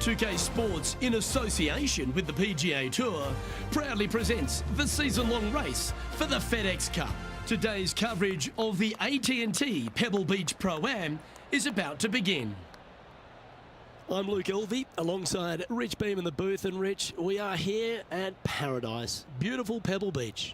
2K Sports, in association with the PGA Tour, proudly presents the season-long race for the FedEx Cup. Today's coverage of the AT&T Pebble Beach Pro-Am is about to begin. I'm Luke Elvey, alongside Rich Beam in the booth. And Rich, we are here at Paradise, beautiful Pebble Beach.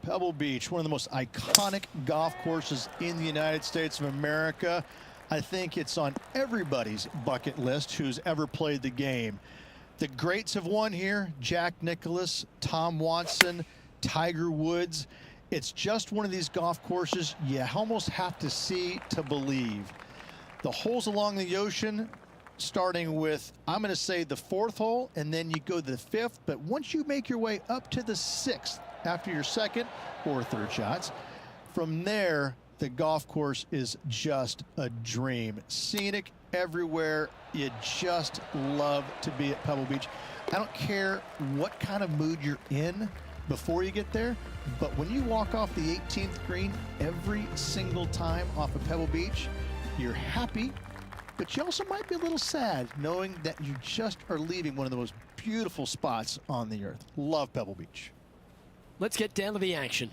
Pebble Beach, one of the most iconic golf courses in the United States of America. I think it's on everybody's bucket list who's ever played the game. The greats have won here: Jack Nicklaus, Tom Watson, Tiger Woods. It's just one of these golf courses you almost have to see to believe. The holes along the ocean, starting with, I'm going to say, the 4th hole, and then you go to the 5th. But once you make your way up to the 6th after your 2nd or 3rd shots, from there, the golf course is just a dream. Scenic everywhere. You just love to be at Pebble Beach. I don't care what kind of mood you're in before you get there, but when you walk off the 18th green every single time off of Pebble Beach, you're happy, but you also might be a little sad knowing that you just are leaving one of the most beautiful spots on the earth. Love Pebble Beach. Let's get down to the action.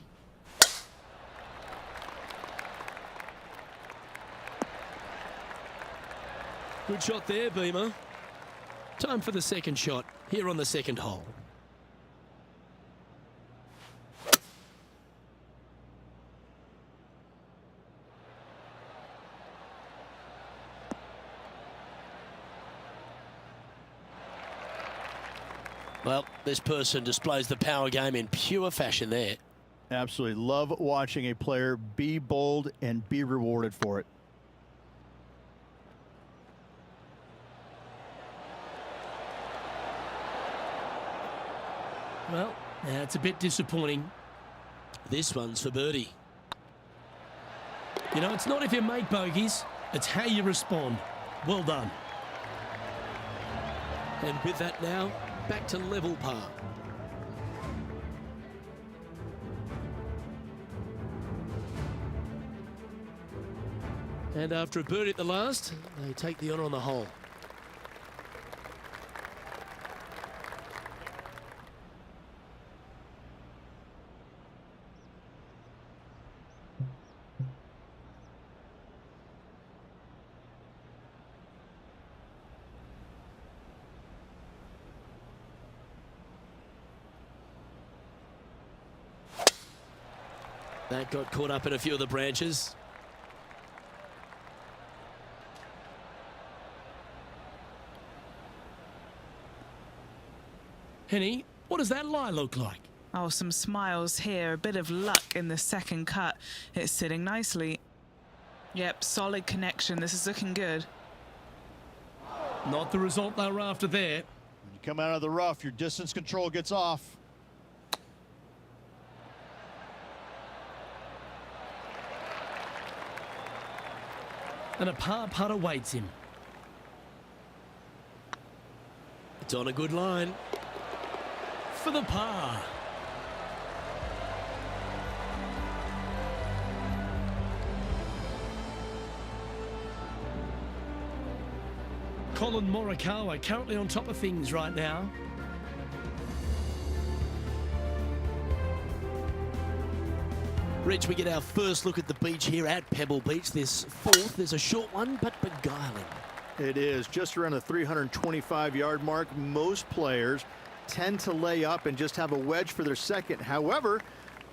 Good shot there, Beamer. Time for the second shot here on the 2nd hole. Well, this person displays the power game in pure fashion there. Absolutely love watching a player be bold and be rewarded for it. Well, that's a bit disappointing. This one's for birdie. You know, it's not if you make bogeys, it's how you respond. Well done. And with that now, back to level par. And after a birdie at the last, they take the honour on the hole. That got caught up in a few of the branches. Henny, what does that lie look like? Oh, some smiles here, a bit of luck in the second cut. It's sitting nicely. Yep, solid connection. This is looking good. Not the result they were after there. When you come out of the rough, your distance control gets off. And a par putt awaits him. It's on a good line. For the par. Colin Morikawa currently on top of things right now. Rich, we get our first look at the beach here at Pebble Beach. This 4th is a short one, but beguiling. It is just around the 325-yard mark. Most players tend to lay up and just have a wedge for their 2nd. However,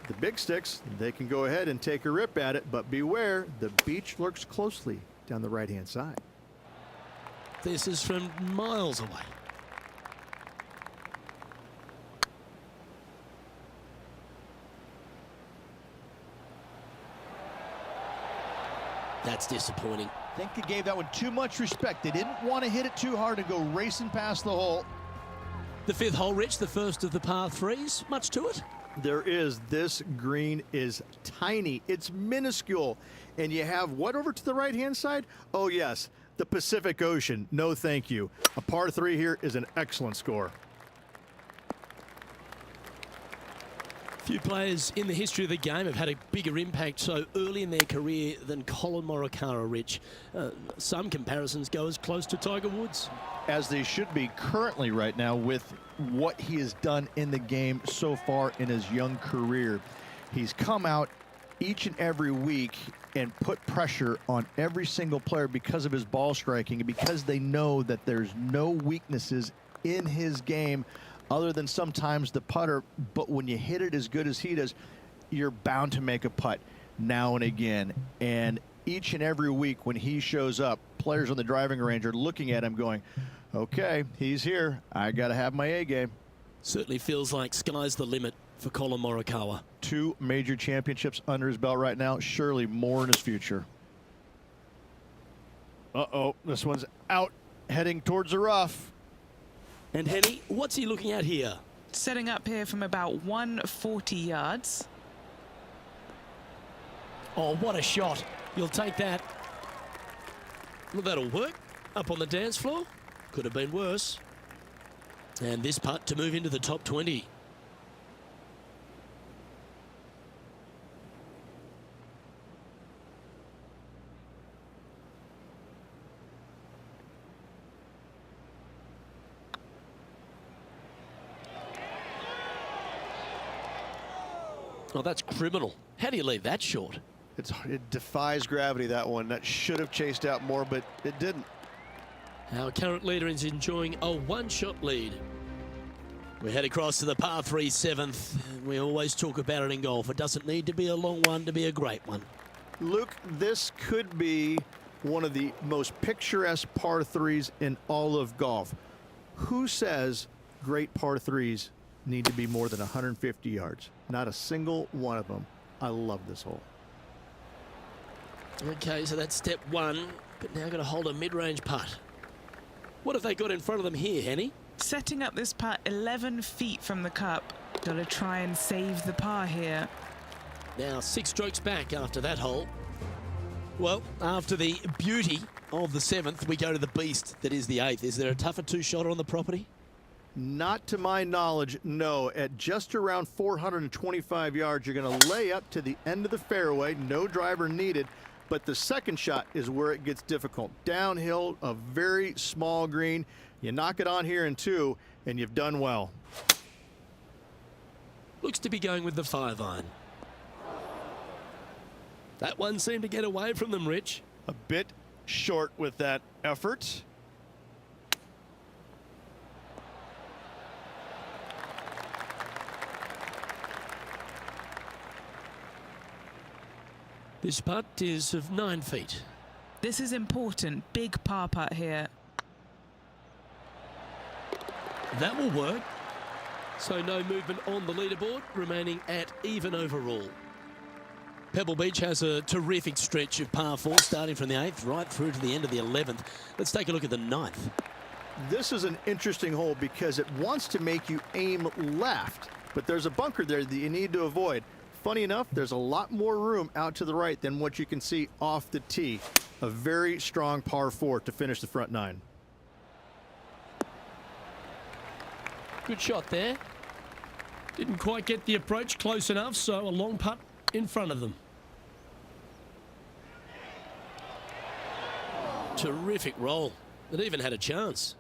the big sticks, they can go ahead and take a rip at it, but beware, the beach lurks closely down the right-hand side. This is from miles away. That's disappointing. I think they gave that one too much respect. They didn't want to hit it too hard and go racing past the hole. The 5th hole, Rich, the first of the par 3s. Much to it? There is. This green is tiny. It's minuscule. And you have what over to the right-hand side? Oh, yes, the Pacific Ocean. No, thank you. A par 3 here is an excellent score. Few players in the history of the game have had a bigger impact so early in their career than Colin Morikawa, Rich. Some comparisons go as close to Tiger Woods. As they should be currently right now with what he has done in the game so far in his young career. He's come out each and every week and put pressure on every single player because of his ball striking and because they know that there's no weaknesses in his game other than sometimes the putter. But when you hit it as good as he does, you're bound to make a putt now and again. And each and every week when he shows up, players on the driving range are looking at him going, okay, he's here. I got to have my A game. Certainly feels like sky's the limit for Colin Morikawa. 2 major championships under his belt right now. Surely more in his future. Uh-oh, this one's out, heading towards the rough. And Henny, what's he looking at here? Setting up here from about 140 yards. Oh, what a shot. You'll take that. Well, that'll work. Up on the dance floor. Could have been worse. And this putt to move into the top 20. Oh, that's criminal. How do you leave that short? It defies gravity, that one. That should have chased out more, but it didn't. Our current leader is enjoying a one-shot lead. We head across to the par 3 7th. We always talk about it in golf. It doesn't need to be a long one to be a great one. Luke, this could be one of the most picturesque par 3s in all of golf. Who says great par 3s need to be more than 150 yards? Not a single one of them. I love this hole. Okay, so that's step 1, but now got to hold a mid-range putt. What have they got in front of them here, Henny? Setting up this putt 11 feet from the cup. Got to try and save the par here. Now 6 strokes back after that hole. Well, after the beauty of the 7th, we go to the beast that is the 8th. Is there a tougher 2-shotter on the property? Not to my knowledge, no. At just around 425 yards, you're going to lay up to the end of the fairway. No driver needed. But the second shot is where it gets difficult. Downhill, a very small green. You knock it on here in 2, and you've done well. Looks to be going with the 5-iron. That one seemed to get away from them, Rich. A bit short with that effort. This putt is of 9 feet. This is important. Big par putt here. That will work. So no movement on the leaderboard, remaining at even overall. Pebble Beach has a terrific stretch of par 4, starting from the 8th right through to the end of the 11th. Let's take a look at the 9th. This is an interesting hole because it wants to make you aim left, but there's a bunker there that you need to avoid. Funny enough, there's a lot more room out to the right than what you can see off the tee. A very strong par 4 to finish the front 9. Good shot there. Didn't quite get the approach close enough, so a long putt in front of them. Terrific roll. It even had a chance.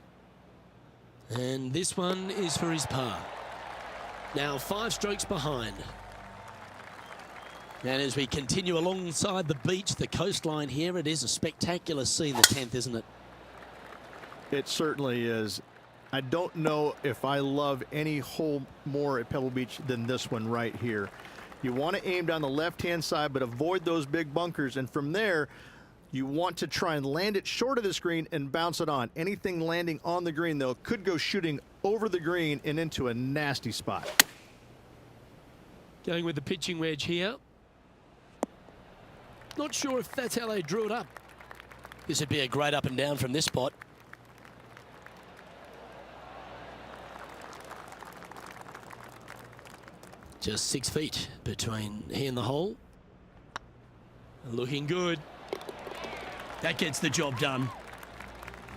And this one is for his par. Now 5 strokes behind. And as we continue alongside the beach, the coastline here, it is a spectacular scene, the 10th, isn't it? It certainly is. I don't know if I love any hole more at Pebble Beach than this one right here. You want to aim down the left-hand side, but avoid those big bunkers. And from there, you want to try and land it short of the green and bounce it on. Anything landing on the green, though, could go shooting over the green and into a nasty spot. Going with the pitching wedge here. Not sure if that's how they drew it up. This would be a great up and down from this spot. Just 6 feet between he and the hole. Looking good. That gets the job done.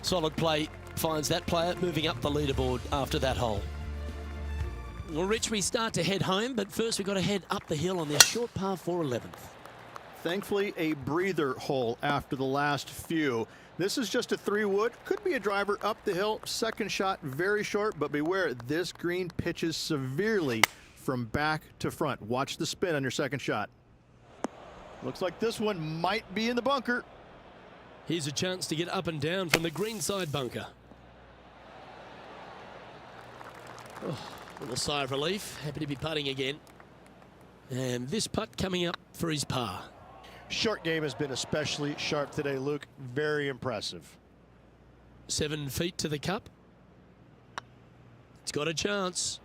Solid play finds that player moving up the leaderboard after that hole. Well, Rich, we start to head home, but first we've got to head up the hill on this short par 4 11th. Thankfully, a breather hole after the last few. This is just a 3-wood. Could be a driver up the hill. Second shot, very short, but beware, this green pitches severely from back to front. Watch the spin on your second shot. Looks like this one might be in the bunker. Here's a chance to get up and down from the greenside bunker. Oh, a little sigh of relief. Happy to be putting again. And this putt coming up for his par. Short game has been especially sharp today, Luke. Very impressive. 7 feet to the cup. It's got a chance.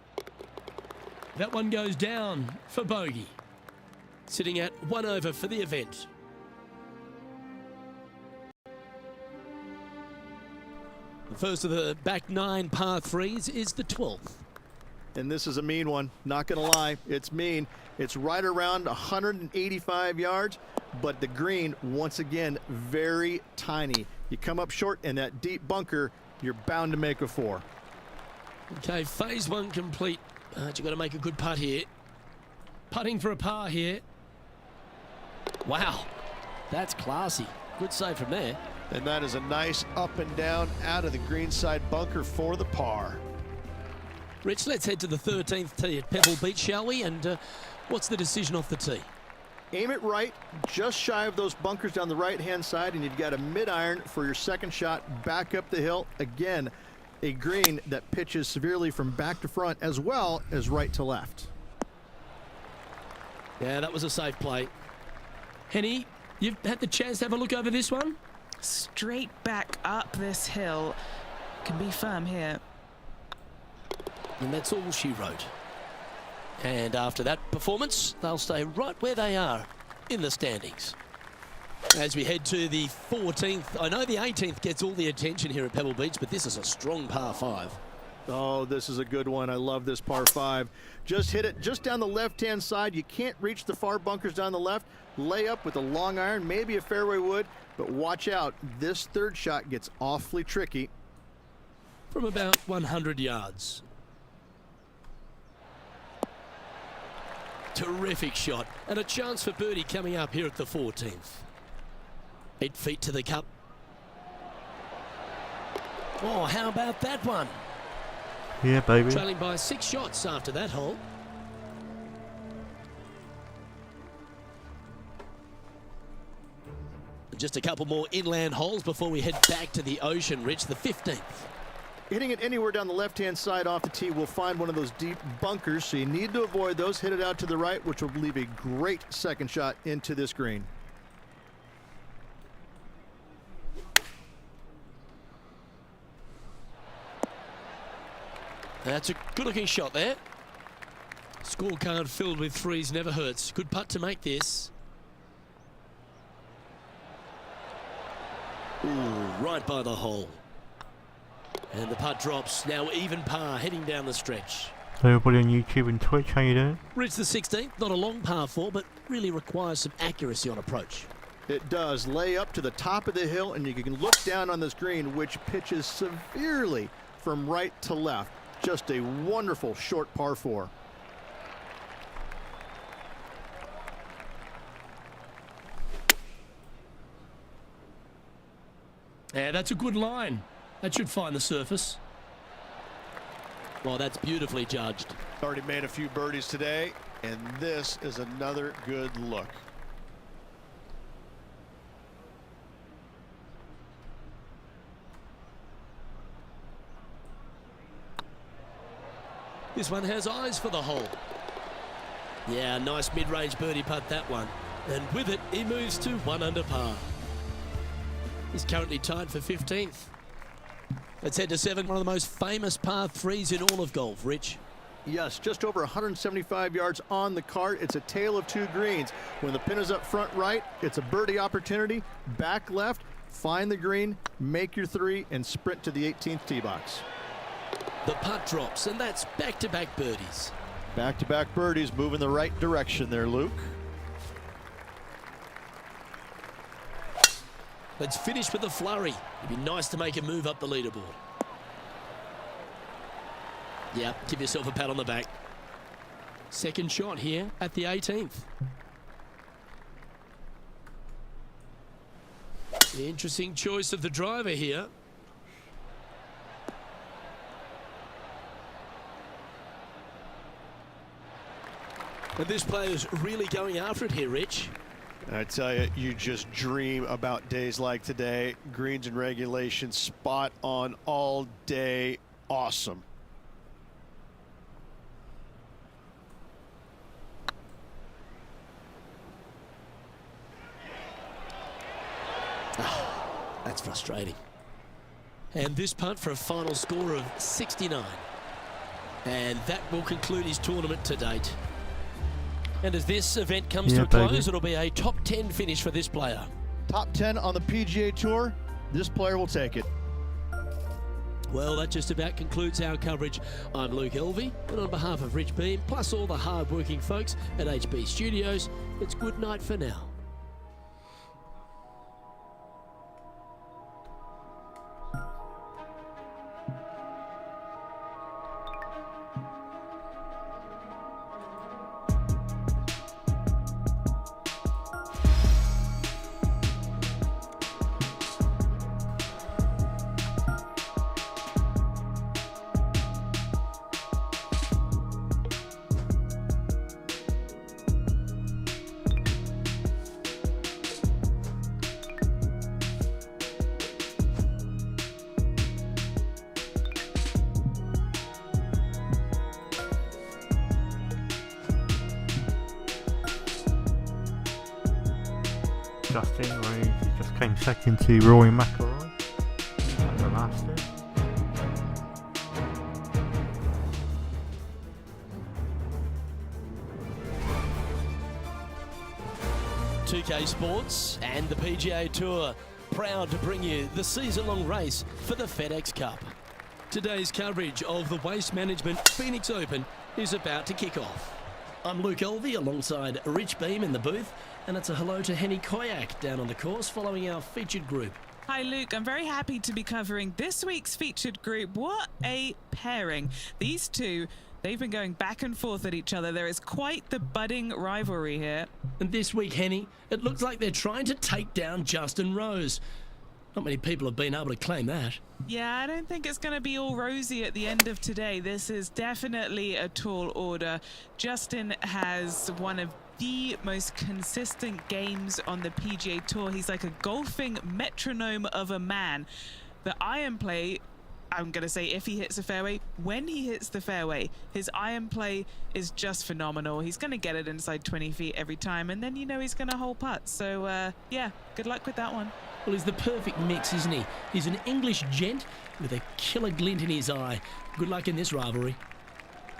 That one goes down for bogey. Sitting at 1 over for the event. The first of the back 9 par 3s is the 12th. And this is a mean one. Not going to lie, it's mean. It's right around 185 yards, but the green, once again, very tiny. You come up short in that deep bunker, you're bound to make a 4. Okay, phase 1 complete. But you've got to make a good putt here. Putting for a par here. Wow, that's classy. Good save from there. And that is a nice up and down out of the greenside bunker for the par. Rich, let's head to the 13th tee at Pebble Beach, shall we? And what's the decision off the tee? Aim it right, just shy of those bunkers down the right-hand side, and you've got a mid-iron for your second shot back up the hill. Again, a green that pitches severely from back to front as well as right to left. Yeah, that was a safe play. Henny, you've had the chance to have a look over this one? Straight back up this hill. Can be firm here. And that's all she wrote. And after that performance, they'll stay right where they are in the standings. As we head to the 14th, I know the 18th gets all the attention here at Pebble Beach, but this is a strong par 5. Oh, this is a good one. I love this par 5. Just hit it just down the left-hand side. You can't reach the far bunkers down the left. Lay up with a long iron, maybe a fairway wood, but watch out. This third shot gets awfully tricky. From about 100 yards. Terrific shot, and a chance for birdie coming up here at the 14th. 8 feet to the cup. Oh, how about that one? Yeah, baby. Trailing by 6 shots after that hole. Just a couple more inland holes before we head back to the ocean, Rich, the 15th. Hitting it anywhere down the left-hand side off the tee will find one of those deep bunkers, so you need to avoid those. Hit it out to the right, which will leave a great second shot into this green. That's a good-looking shot there. Scorecard filled with 3s never hurts. Good putt to make this. Ooh, right by the hole. And the putt drops. Now even par, heading down the stretch. Everybody on YouTube and Twitch, how you doing? Reach the 16th. Not a long par 4, but really requires some accuracy on approach. It does. Lay up to the top of the hill, and you can look down on this green, which pitches severely from right to left. Just a wonderful short par 4. Yeah, that's a good line. That should find the surface. Well, that's beautifully judged. Already made a few birdies today, and this is another good look. This one has eyes for the hole. Yeah, nice mid-range birdie putt, that one. And with it, he moves to 1 under par. He's currently tied for 15th. Let's head to 7, one of the most famous par 3s in all of golf, Rich. Yes, just over 175 yards on the cart. It's a tale of 2 greens. When the pin is up front right, it's a birdie opportunity. Back left, find the green, make your 3, and sprint to the 18th tee box. The putt drops, and that's back-to-back birdies. Back-to-back birdies, moving the right direction there, Luke. Let's finish with a flurry. It'd be nice to make a move up the leaderboard. Yeah, give yourself a pat on the back. Second shot here at the 18th. The interesting choice of the driver here. But this player's really going after it here, Rich. I tell you, you just dream about days like today. Greens and regulation, spot on all day. Awesome. That's frustrating. And this putt for a final score of 69. And that will conclude his tournament to date. And as this event comes to a close, it'll be a top 10 finish for this player. Top 10 on the PGA Tour. This player will take it. Well, that just about concludes our coverage. I'm Luke Elvey, and on behalf of Rich Beam, plus all the hard-working folks at HB Studios, it's good night for now. Justin Rose, he just came second to Rory McIlroy at the Masters. .2K Sports and the PGA Tour proud to bring you the season-long race for the FedEx Cup. Today's coverage of the Waste Management Phoenix Open is about to kick off. I'm Luke Elvey alongside Rich Beam in the booth, and it's a hello to Henny Koyak down on the course following our featured group. Hi Luke, I'm very happy to be covering this week's featured group. What a pairing. These two, they've been going back and forth at each other. There is quite the budding rivalry here. And this week, Henny, it looks like they're trying to take down Justin Rose. Not many people have been able to claim that. Yeah, I don't think it's going to be all rosy at the end of today. This is definitely a tall order. Justin has one of the most consistent games on the PGA Tour. He's like a golfing metronome of a man. The iron play, I'm going to say if he hits the fairway, when he hits the fairway, his iron play is just phenomenal. He's going to get it inside 20 feet every time, and then you know he's going to hole putt. So, yeah, good luck with that one. Well, he's the perfect mix, isn't he? He's an English gent with a killer glint in his eye. Good luck in this rivalry.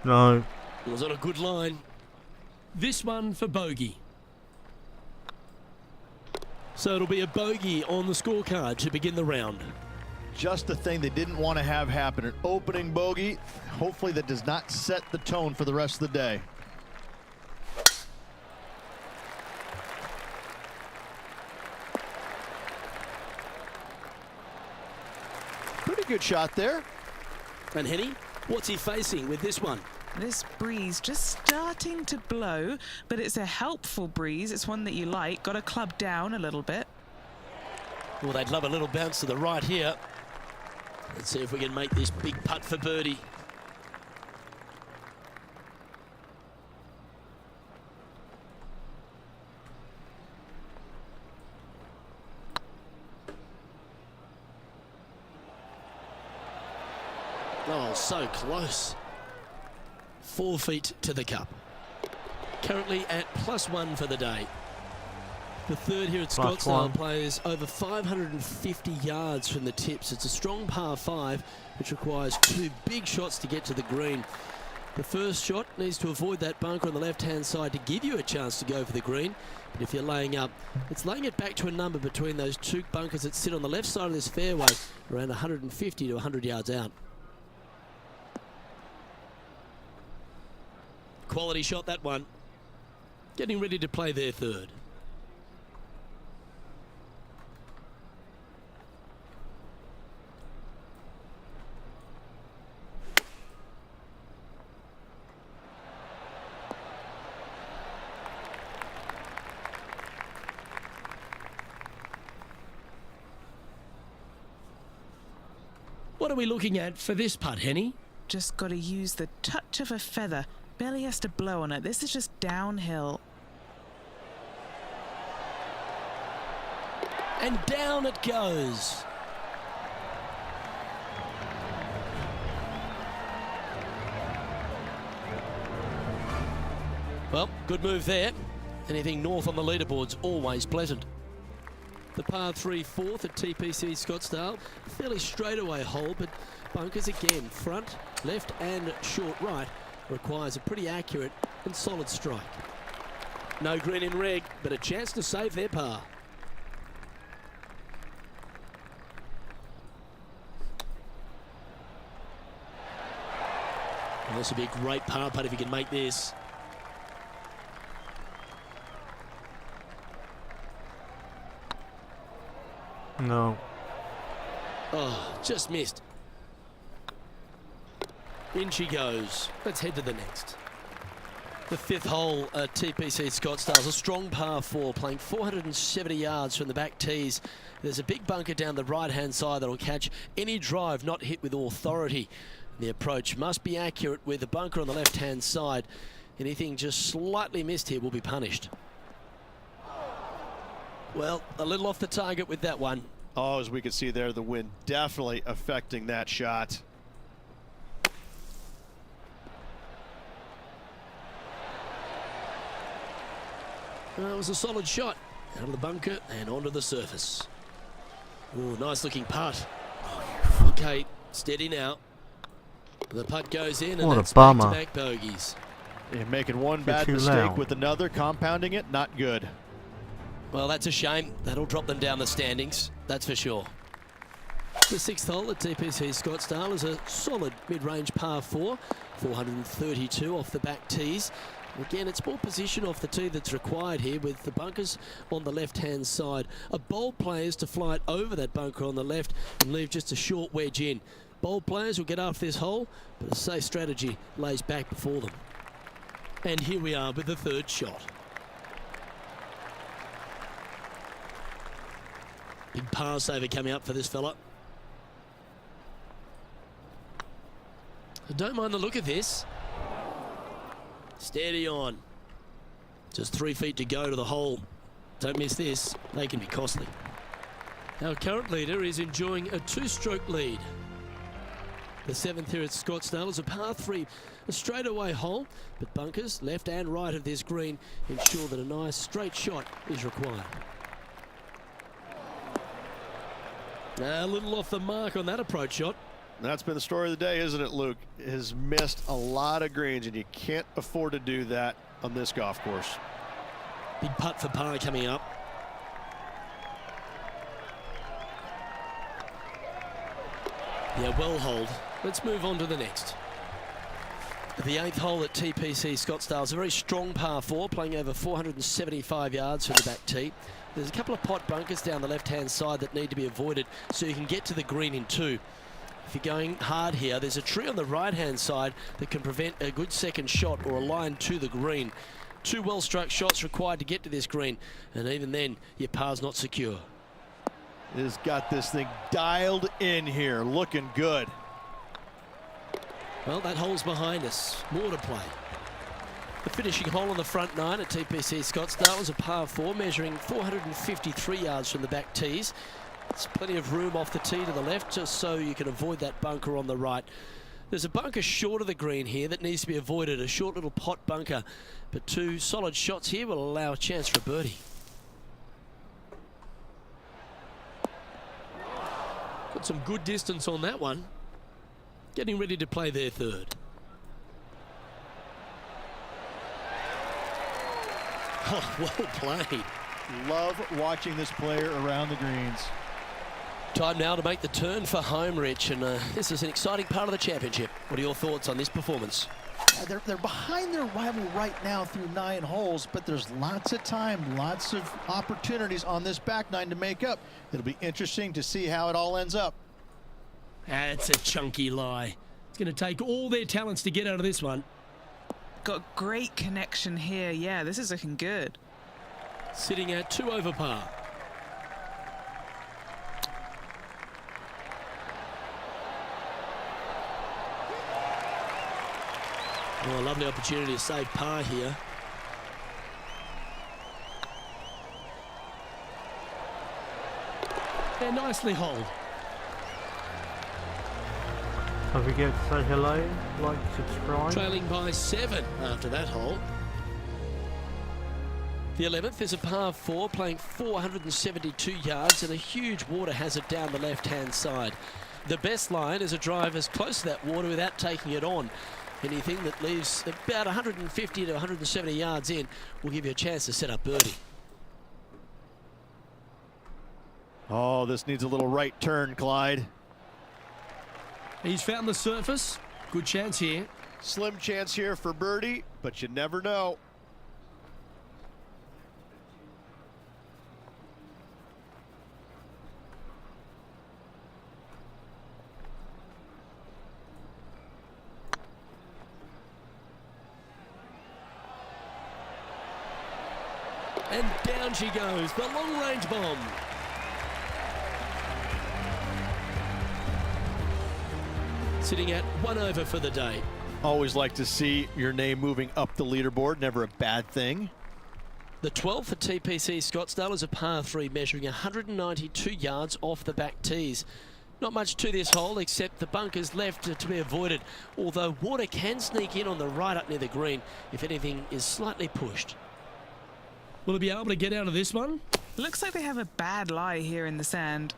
No. It was on a good line. This one for bogey. So it'll be a bogey on the scorecard to begin the round. Just the thing they didn't want to have happen. An opening bogey. Hopefully that does not set the tone for the rest of the day. Pretty good shot there. And Henny, what's he facing with this one? This breeze just starting to blow, but it's a helpful breeze. It's one that you like. Got to club down a little bit. Well, they'd love a little bounce to the right here. Let's see if we can make this big putt for birdie. Oh, so close. 4 feet to the cup. Currently at +1 for the day. The third here at Scottsdale plays over 550 yards from the tips. It's a strong par 5, which requires 2 big shots to get to the green. The first shot needs to avoid that bunker on the left-hand side to give you a chance to go for the green. But if you're laying up, it's laying it back to a number between those 2 bunkers that sit on the left side of this fairway, around 150 to 100 yards out. Quality shot, that one. Getting ready to play their third. What are we looking at for this putt, Henny? Just got to use the touch of a feather. Barely has to blow on it. This is just downhill. And down it goes. Well, good move there. Anything north on the leaderboard's always pleasant. The par 3 fourth at TPC Scottsdale. Fairly straightaway hole, but bunkers again. Front, left and short right requires a pretty accurate and solid strike. No green in red, but a chance to save their par. Well, this would be a great par putt if you can make this. No. Oh, just missed. In she goes. Let's head to the next. The 5th hole at TPC Scottsdale is a strong par 4, playing 470 yards from the back tees. There's a big bunker down the right-hand side that will catch any drive not hit with authority. The approach must be accurate with the bunker on the left-hand side. Anything just slightly missed here will be punished. Well, a little off the target with that one. Oh, as we can see there, the wind definitely affecting that shot. It was a solid shot. Out of the bunker and onto the surface. Ooh, nice looking putt. Okay, steady now. The putt goes in and What a that's bummer. back-to-back bogeys. You're making one You're bad too mistake loud. with another, compounding it, not good. Well, that's a shame. That'll drop them down the standings, that's for sure. The 6th hole at TPC Scottsdale is a solid mid-range par 4, 432 off the back tees. Again, it's more position off the tee that's required here with the bunkers on the left-hand side. A bold player is to fly it over that bunker on the left and leave just a short wedge in. Bold players will get after this hole, but a safe strategy lays back before them. And here we are with the 3rd shot. Big par saver coming up for this fella. I don't mind the look of this. Steady on. Just 3 feet to go to the hole. Don't miss this. They can be costly. Our current leader is enjoying a 2-stroke lead. The 7th here at Scottsdale is a par 3, a straightaway hole, but bunkers left and right of this green ensure that a nice straight shot is required. A little off the mark on that approach shot. That's been the story of the day, isn't it, Luke? Has missed a lot of greens, and you can't afford to do that on this golf course. Big putt for par coming up. Yeah, well hold. Let's move on to the next. The 8th hole at TPC Scottsdale is a very strong par 4, playing over 475 yards from the back tee. There's a couple of pot bunkers down the left-hand side that need to be avoided so you can get to the green in 2. If you're going hard here, there's a tree on the right-hand side that can prevent a good second shot or a line to the green. 2 well-struck shots required to get to this green, and even then, your par's not secure. It has got this thing dialed in here, looking good. Well, that hole's behind us. More to play. The finishing hole on the front 9 at TPC Scottsdale was a par 4, measuring 453 yards from the back tees. There's plenty of room off the tee to the left, just so you can avoid that bunker on the right. There's a bunker short of the green here that needs to be avoided, a short little pot bunker. But 2 solid shots here will allow a chance for a birdie. Got some good distance on that one. Getting ready to play their 3rd. Oh, well played. Love watching this player around the greens. Time now to make the turn for home, Rich, and this is an exciting part of the championship. What are your thoughts on this performance? They're behind their rival right now through 9 holes, but there's lots of time, lots of opportunities on this back 9 to make up. It'll be interesting to see how it all ends up. That's a chunky lie. It's going to take all their talents to get out of this one. Got great connection here. Yeah, this is looking good. Sitting at 2 over par. Oh, a lovely opportunity to save par here. They're nicely holed. Don't forget to say hello, like, subscribe. Trailing by 7 after that hole. The 11th is a par 4, playing 472 yards and a huge water hazard down the left-hand side. The best line is a drive as close to that water without taking it on. Anything that leaves about 150 to 170 yards in will give you a chance to set up birdie. Oh, this needs a little right turn, Clyde. He's found the surface. Good chance here. Slim chance here for birdie, but you never know. And down she goes, the long-range bomb. Sitting at 1 over for the day. Always like to see your name moving up the leaderboard. Never a bad thing. The 12th for TPC Scottsdale is a par 3 measuring 192 yards off the back tees. Not much to this hole except the bunkers left to be avoided, although water can sneak in on the right up near the green if anything is slightly pushed. Will he be able to get out of this one? Looks like they have a bad lie here in the sand.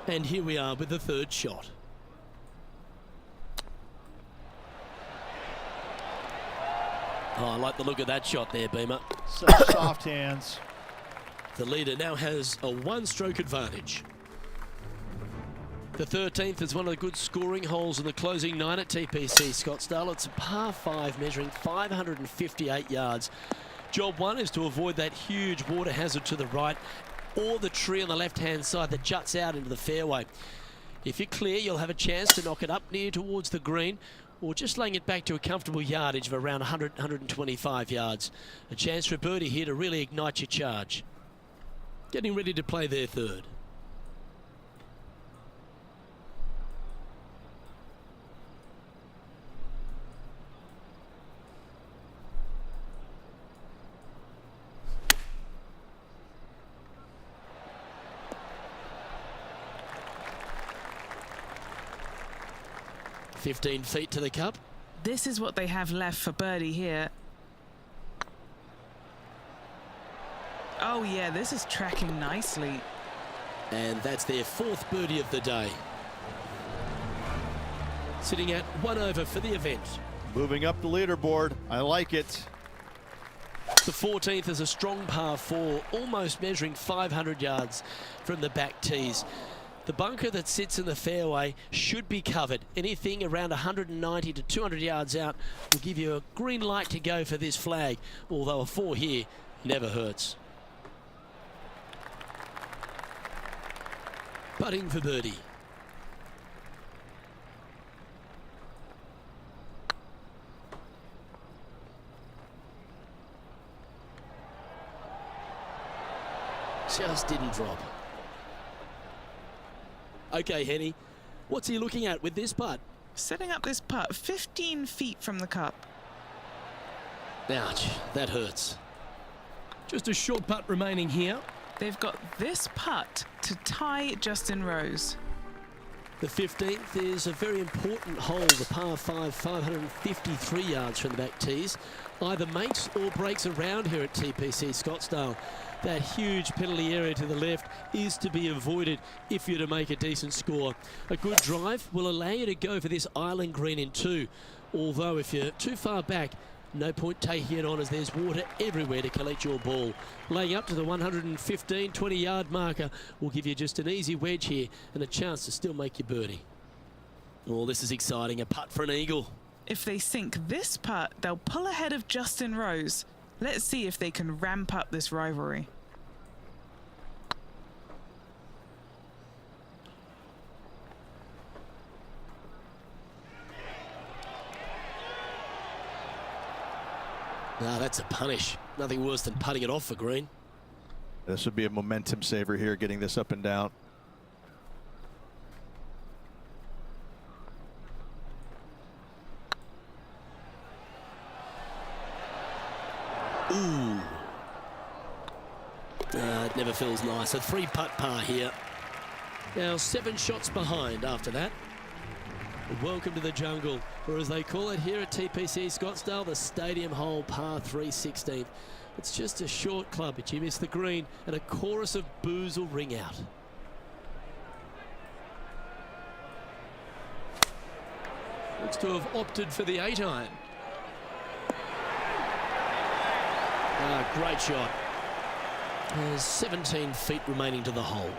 And here we are with the 3rd shot. Oh, I like the look of that shot there, Beamer. Such soft hands. The leader now has a 1-stroke advantage. The 13th is one of the good scoring holes in the closing 9 at TPC Scottsdale. It's a par 5 measuring 558 yards. Job 1 is to avoid that huge water hazard to the right or the tree on the left-hand side that juts out into the fairway. If you're clear, you'll have a chance to knock it up near towards the green or just laying it back to a comfortable yardage of around 100, 125 yards. A chance for a birdie here to really ignite your charge. Getting ready to play their 3rd. $15 feet to the cup. This is what they have left for birdie here. Oh yeah, this is tracking nicely. And that's their 4th birdie of the day. Sitting at 1 over for the event. Moving up the leaderboard. I like it. The 14th is a strong par 4, almost measuring 500 yards from the back tees. The bunker that sits in the fairway should be covered. Anything around 190 to 200 yards out will give you a green light to go for this flag, although a 4 here never hurts. Putting for birdie. Just didn't drop. Okay, Henny, what's he looking at with this putt? Setting up this putt 15 feet from the cup. Ouch, that hurts. Just a short putt remaining here. They've got this putt to tie Justin Rose. The 15th is a very important hole, the par 5, 553 yards from the back tees. Either makes or breaks around here at TPC Scottsdale. That huge penalty area to the left is to be avoided if you're to make a decent score. A good drive will allow you to go for this island green in 2. Although if you're too far back, no point taking it on as there's water everywhere to collect your ball. Laying up to the 115, 20-yard marker will give you just an easy wedge here and a chance to still make your birdie. Oh, this is exciting. A putt for an eagle. If they sink this putt, they'll pull ahead of Justin Rose. Let's see if they can ramp up this rivalry. No, that's a punish. Nothing worse than putting it off for green. This would be a momentum saver here, getting this up and down. Ooh. It never feels nice. A 3-putt par here. Now 7 shots behind after that. Welcome to the jungle, or as they call it here at TPC Scottsdale, the Stadium Hole par 3/16. It's just a short club, but you miss the green, and a chorus of boos will ring out. Looks to have opted for the 8-iron. Great shot. There's 17 feet remaining to the hole.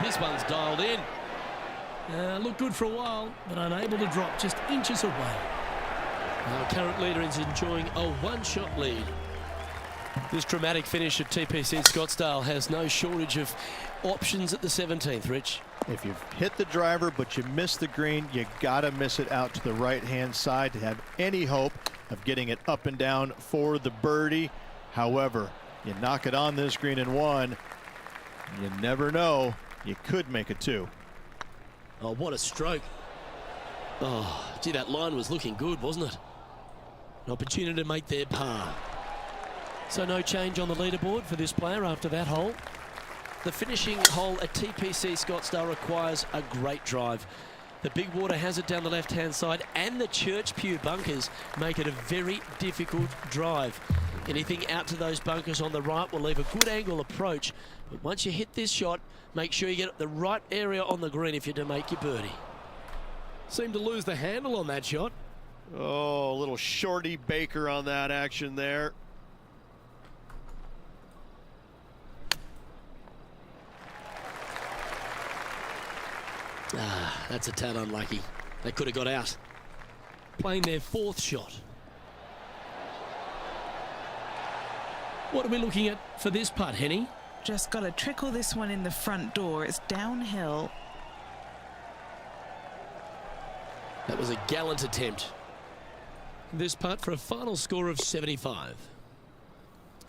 This one's dialed in. Looked good for a while, but unable to drop just inches away. Our current leader is enjoying a 1-shot lead. This dramatic finish at TPC Scottsdale has no shortage of options at the 17th, Rich. If you've hit the driver but you miss the green, you gotta miss it out to the right-hand side to have any hope of getting it up and down for the birdie. However, you knock it on this green in 1, you never know, you could make it 2. Oh, what a stroke. Oh, gee, that line was looking good, wasn't it? An opportunity to make their par. So no change on the leaderboard for this player after that hole. The finishing hole at TPC Scottsdale requires a great drive. The big water hazard down the left-hand side and the Church Pew bunkers make it a very difficult drive. Anything out to those bunkers on the right will leave a good angle approach. But once you hit this shot, make sure you get the right area on the green if you're to make your birdie. Seemed to lose the handle on that shot. Oh, a little shorty Baker on that action there. That's a tad unlucky. They could have got out. Playing their 4th shot. What are we looking at for this putt, Henny? Just got to trickle this one in the front door. It's downhill. That was a gallant attempt. This putt for a final score of 75.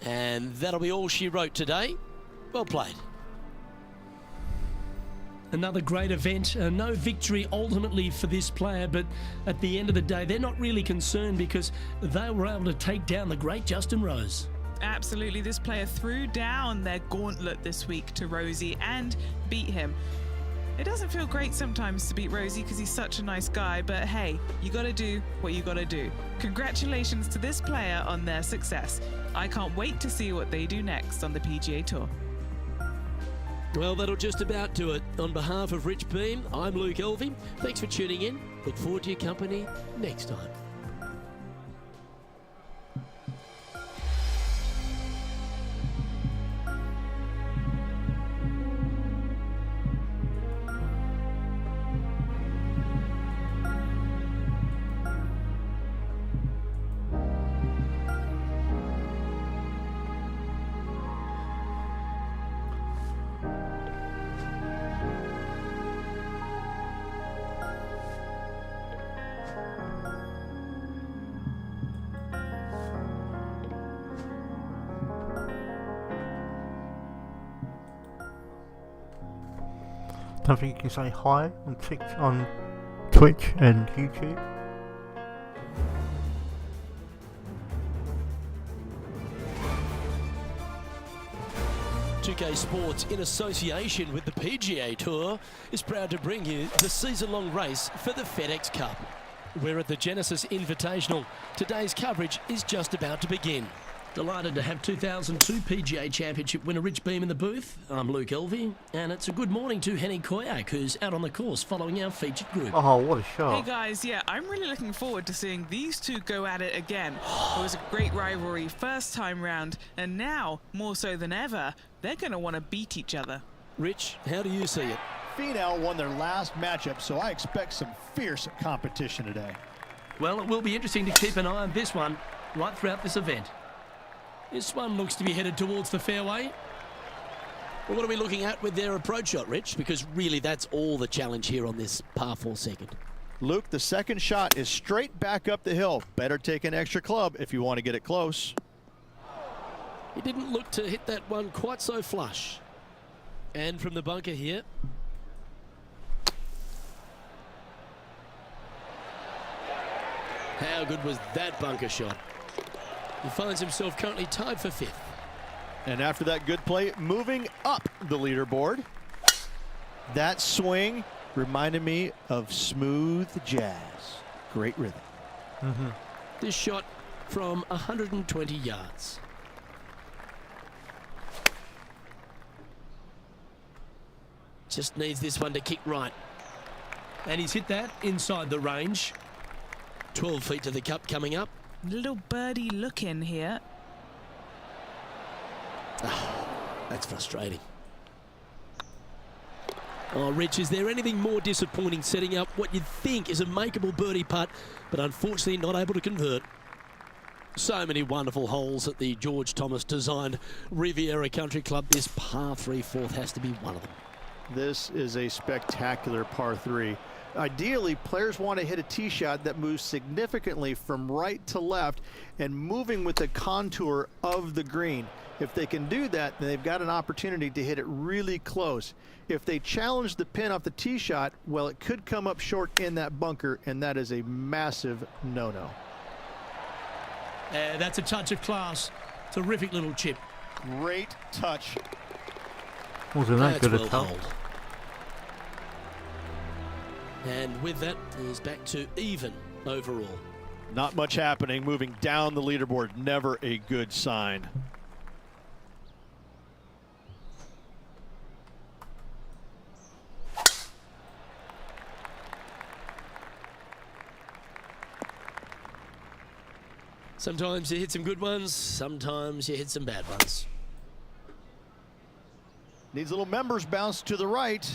And that'll be all she wrote today. Well played. Another great event. No victory ultimately for this player, but at the end of the day, they're not really concerned because they were able to take down the great Justin Rose. Absolutely, this player threw down their gauntlet this week to Rosie and beat him. It doesn't feel great sometimes to beat Rosie because he's such a nice guy, but hey, you got to do what you got to do. Congratulations to this player on their success. I can't wait to see what they do next on the PGA Tour. Well, that'll just about do it. On behalf of Rich Beam, I'm Luke Elvey. Thanks for tuning in. Look forward to your company next time. Don't think you can say hi on Twitch and YouTube. Two-K Sports, in association with the PGA Tour, is proud to bring you the season-long race for the FedEx Cup. We're at the Genesis Invitational. Today's coverage is just about to begin. Delighted to have 2002 PGA Championship winner Rich Beam in the booth. I'm Luke Elvey, and it's a good morning to Henny Koyak, who's out on the course following our featured group. Oh, what a shot. Hey guys, yeah, I'm really looking forward to seeing these two go at it again. It was a great rivalry first time round, and now, more so than ever, they're going to want to beat each other. Rich, how do you see it? Finau won their last matchup, so I expect some fierce competition today. Well, it will be interesting to keep an eye on this one right throughout this event. This one looks to be headed towards the fairway. Well, what are we looking at with their approach shot, Rich? Because really that's all the challenge here on this par 4 second. Luke, the second shot is straight back up the hill. Better take an extra club if you want to get it close. He didn't look to hit that one quite so flush. And from the bunker here. How good was that bunker shot? He finds himself currently tied for 5th. And after that good play, moving up the leaderboard. That swing reminded me of smooth jazz. Great rhythm. This shot from 120 yards. Just needs this one to kick right. And he's hit that inside the range. 12 feet to the cup coming up. Little birdie look in here. That's frustrating. Oh, Rich, is there anything more disappointing setting up what you'd think is a makeable birdie putt, but unfortunately not able to convert? So many wonderful holes at the George Thomas designed Riviera Country Club. This par 3 fourth has to be one of them. This is a spectacular par 3. Ideally, players want to hit a tee shot that moves significantly from right to left and moving with the contour of the green. If they can do that, then they've got an opportunity to hit it really close. If they challenge the pin off the tee shot, well, it could come up short in that bunker, and that is a massive no-no. That's a touch of class. Terrific little chip. Great touch. Wasn't that That's good well a touch? holed. And with that, he's back to even overall. Not much happening. Moving down the leaderboard, never a good sign. Sometimes you hit some good ones, sometimes you hit some bad ones. Needs a little members bounce to the right.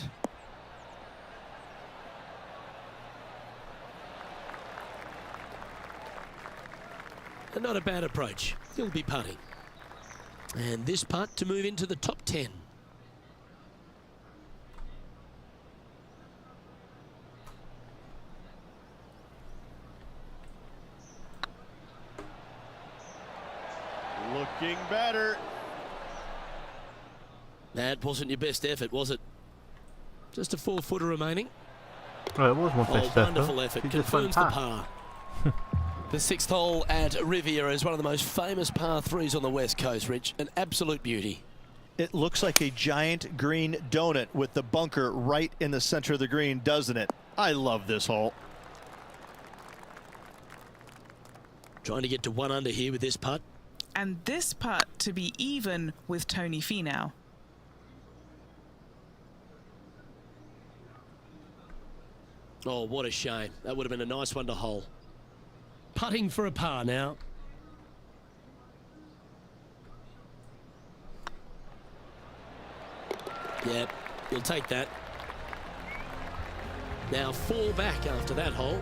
And not a bad approach. He'll be putting. And this putt to move into the top 10. Looking better. That wasn't your best effort, was it? Just a 4-footer remaining. Well, it was my best Wonderful effort. He just went Confirms the past. par. The 6th hole at Riviera is one of the most famous par 3s on the West Coast, Rich. An absolute beauty. It looks like a giant green donut with the bunker right in the center of the green, doesn't it? I love this hole. Trying to get to 1 under here with this putt. And this putt to be even with Tony Finau. Oh, what a shame. That would have been a nice one to hole. Putting for a par now. Yep, you'll take that. Now 4 back after that hole.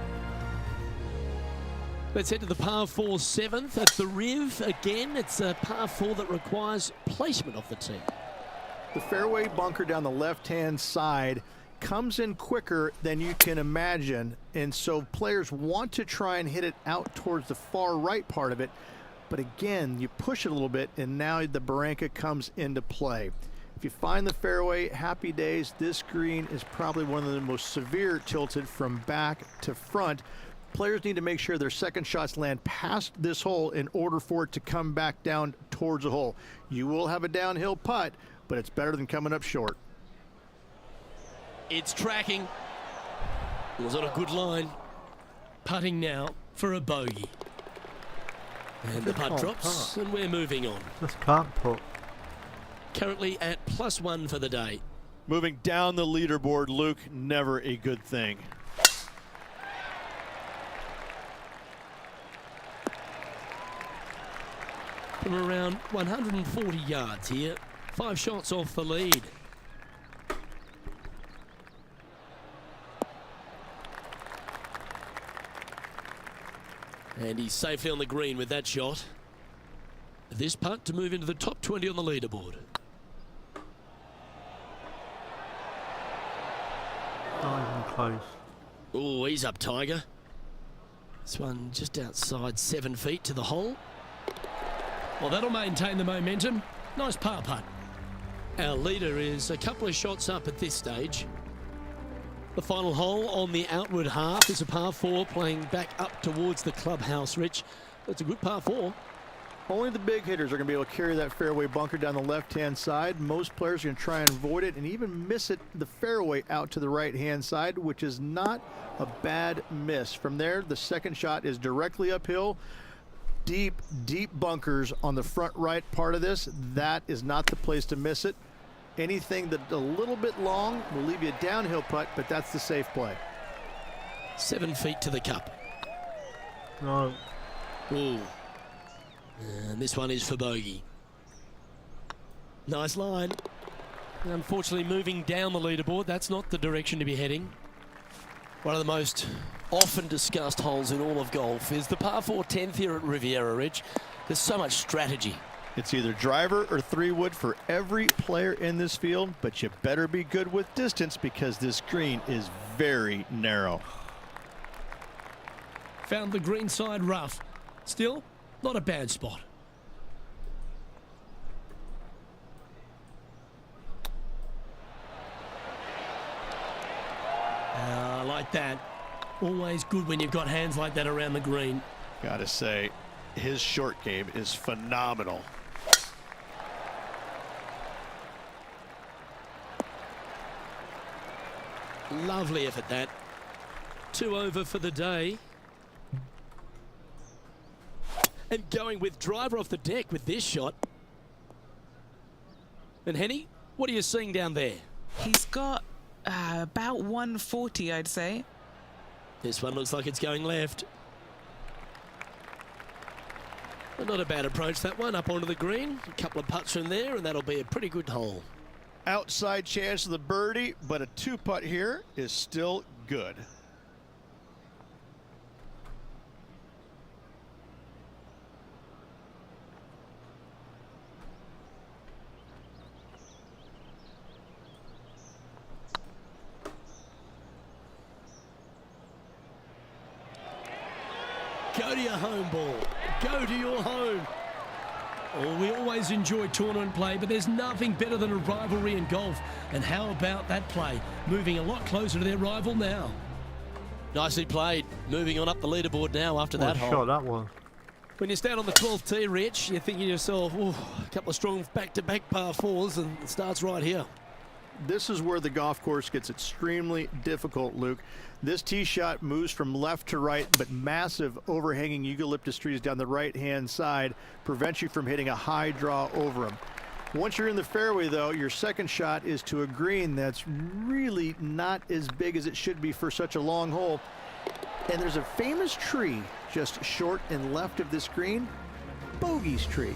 Let's head to the par 4 7th at the Riv. Again, it's a par 4 that requires placement of the tee. The fairway bunker down the left-hand side comes in quicker than you can imagine, and so players want to try and hit it out towards the far right part of it, but again, you push it a little bit and now the Barranca comes into play. If you find the fairway, happy days. This green is probably one of the most severe tilted from back to front. Players need to make sure their second shots land past this hole in order for it to come back down towards the hole. You will have a downhill putt, but it's better than coming up short. It's tracking. Was on a good line. Putting now for a bogey. And the putt Oh, drops, putt. and we're moving on. Just can't put. Currently at +1 for the day. Moving down the leaderboard, Luke, never a good thing. From around 140 yards here. 5 shots off the lead. And he's safely on the green with that shot. This putt to move into the top 20 on the leaderboard. Not even close. Oh, he's up, Tiger. This one just outside 7 feet to the hole. Well, that'll maintain the momentum. Nice par putt. Our leader is a couple of shots up at this stage. The final hole on the outward half is a par 4 playing back up towards the clubhouse, Rich. That's a good par 4. Only the big hitters are going to be able to carry that fairway bunker down the left-hand side. Most players are going to try and avoid it and even miss it the fairway out to the right-hand side, which is not a bad miss. From there, the second shot is directly uphill. Deep, deep bunkers on the front right part of this. That is not the place to miss it. Anything that's a little bit long will leave you a downhill putt, but that's the safe play. 7 feet to the cup. No. Ooh. And this one is for bogey. Nice line. Unfortunately, moving down the leaderboard, that's not the direction to be heading. One of the most often discussed holes in all of golf is the par 4 10th here at Riviera Ridge. There's so much strategy. It's either driver or 3-wood for every player in this field, but you better be good with distance because this green is very narrow. Found the green side rough. Still, not a bad spot. I like that. Always good when you've got hands like that around the green. Gotta say, his short game is phenomenal. Lovely effort that. 2 over for the day. And going with driver off the deck with this shot. And Henny, what are you seeing down there? He's got about 140, I'd say. This one looks like it's going left. But not a bad approach, that one, up onto the green. A couple of putts from there, and that'll be a pretty good hole. Outside chance of the birdie, but a 2-putt here is still good. Go to your home ball. Go to your home. Oh, we always enjoy tournament play, but there's nothing better than a rivalry in golf. And how about that play? Moving a lot closer to their rival now. Nicely played. Moving on up the leaderboard now after that What a hole. shot that was. When you stand on the 12th tee, Rich, you're thinking to yourself, oh, a couple of strong back-to-back par 4s, and it starts right here. This is where the golf course gets extremely difficult, Luke. This tee shot moves from left to right, but massive overhanging eucalyptus trees down the right-hand side prevents you from hitting a high draw over them. Once you're in the fairway, though, your second shot is to a green that's really not as big as it should be for such a long hole. And there's a famous tree just short and left of this green, Bogey's tree.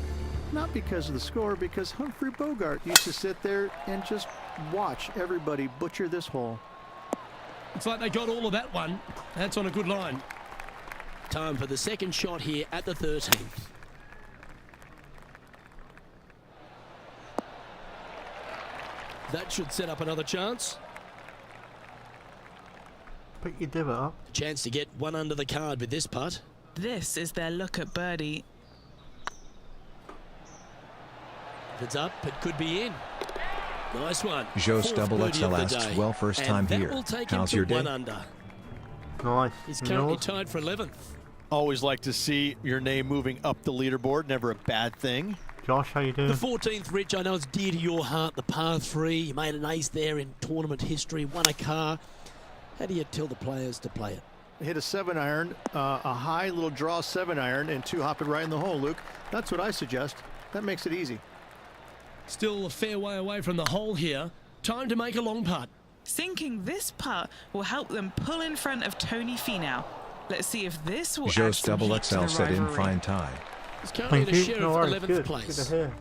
Not because of the score, because Humphrey Bogart used to sit there and just watch everybody butcher this hole. It's like they got all of that one. That's on a good line. Time for the second shot here at the 13th. That should set up another chance. Pick your divot up. A chance to get one under the card with this putt. This is their look at birdie. If it's up, it could be in. Nice one. Jost Fourth Double birdie XL of the asks, day. well, first And time that here. will take him How's to your day? 1 under. Nice. He's currently Yours? tied for 11th. Always like to see your name moving up the leaderboard. Never a bad thing. Josh, how you doing? The 14th, Rich, I know it's dear to your heart, the par 3. You made an ace there in tournament history, won a car. How do you tell the players to play it? Hit a 7-iron, a high little draw 7-iron, and 2-hop it right in the hole, Luke. That's what I suggest. That makes it easy. Still a fair way away from the hole here. Time to make a long putt. Sinking this putt will help them pull in front of Tony Finau. Let's see if this will add Jost some Double heat to XL the said in rivalry. fine tie. He's currently Thank in a you. share No of worries. 11th Good. place. Good to hear.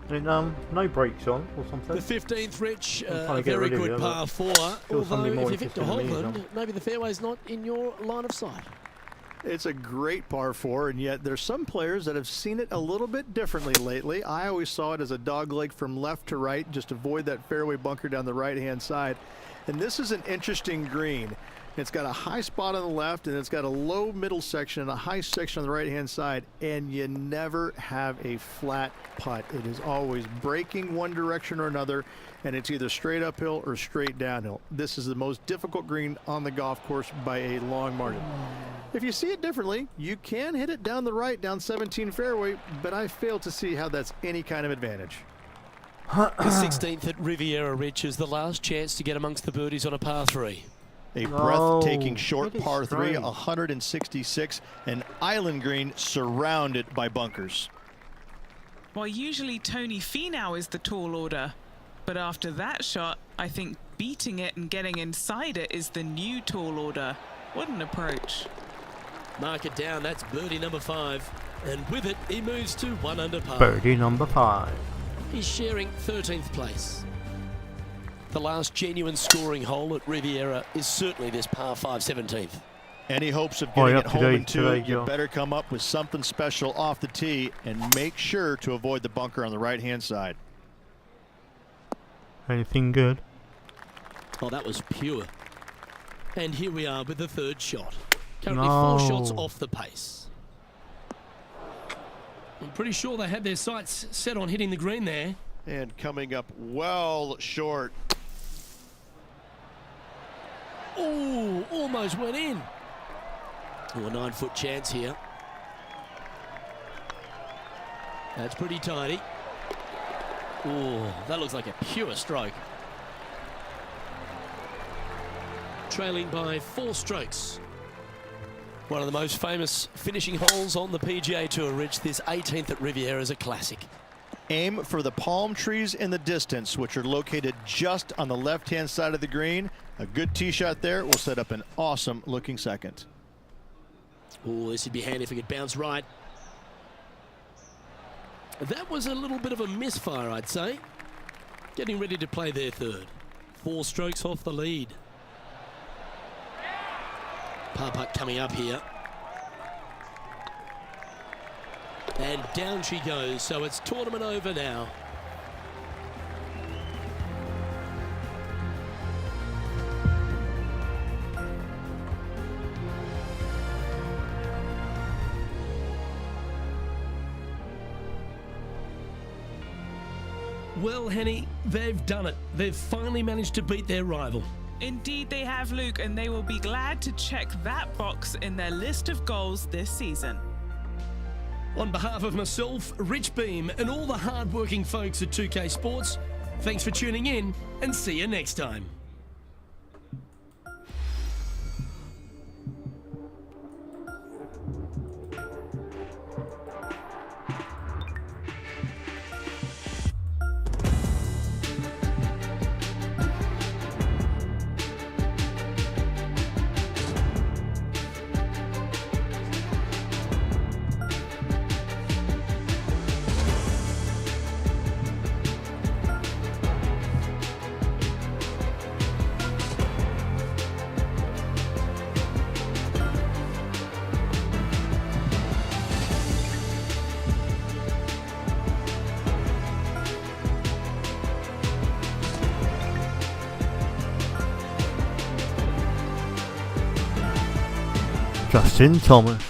And, no brakes on or something. The 15th, Rich, I'm trying a to get very rid of good you, par 4. Still Sunday Although, if morning you've hit to fishing with me, Holland, maybe the fairway's not in your line of sight. It's a great par 4, and yet there's some players that have seen it a little bit differently lately. I always saw it as a dog leg from left to right, just avoid that fairway bunker down the right-hand side. And this is an interesting green. It's got a high spot on the left, and it's got a low middle section and a high section on the right-hand side, and you never have a flat putt. It is always breaking one direction or another, and it's either straight uphill or straight downhill. This is the most difficult green on the golf course by a long margin. If you see it differently, you can hit it down the right, down 17 fairway, but I fail to see how that's any kind of advantage. The 16th at Riviera Ridge is the last chance to get amongst the birdies on a par 3. A breathtaking short really par 3, strange. 166, an island green surrounded by bunkers. Well, usually Tony Finau is the tall order, but after that shot, I think beating it and getting inside it is the new tall order. What an approach. Mark it down, that's birdie number 5. And with it, he moves to 1 under par. Birdie number 5. He's sharing 13th place. The last genuine scoring hole at Riviera is certainly this par 5 17th. Any hopes of Oh, getting yeah, it home in today, two, you yeah. better come up with something special off the tee and make sure to avoid the bunker on the right-hand side. Anything good? Oh, that was pure. And here we are with the 3rd shot. Currently No. 4 shots off the pace. I'm pretty sure they had their sights set on hitting the green there. And coming up well short. Oh, almost went in. Oh, a 9-foot chance here. That's pretty tidy. Oh, that looks like a pure stroke. Trailing by 4 strokes. One of the most famous finishing holes on the PGA Tour, Rich. This 18th at Riviera is a classic. Aim for the palm trees in the distance, which are located just on the left-hand side of the green. A good tee shot there will set up an awesome looking second. Oh, this would be handy if it could bounce right. That was a little bit of a misfire, I'd say. Getting ready to play their 3rd. 4 strokes off the lead. Par putt coming up here. And down she goes, so it's tournament over now. Well, Henny, they've done it. They've finally managed to beat their rival. Indeed they have, Luke, and they will be glad to check that box in their list of goals this season. On behalf of myself, Rich Beam, and all the hard-working folks at 2K Sports, thanks for tuning in, and see you next time. Justin Thomas.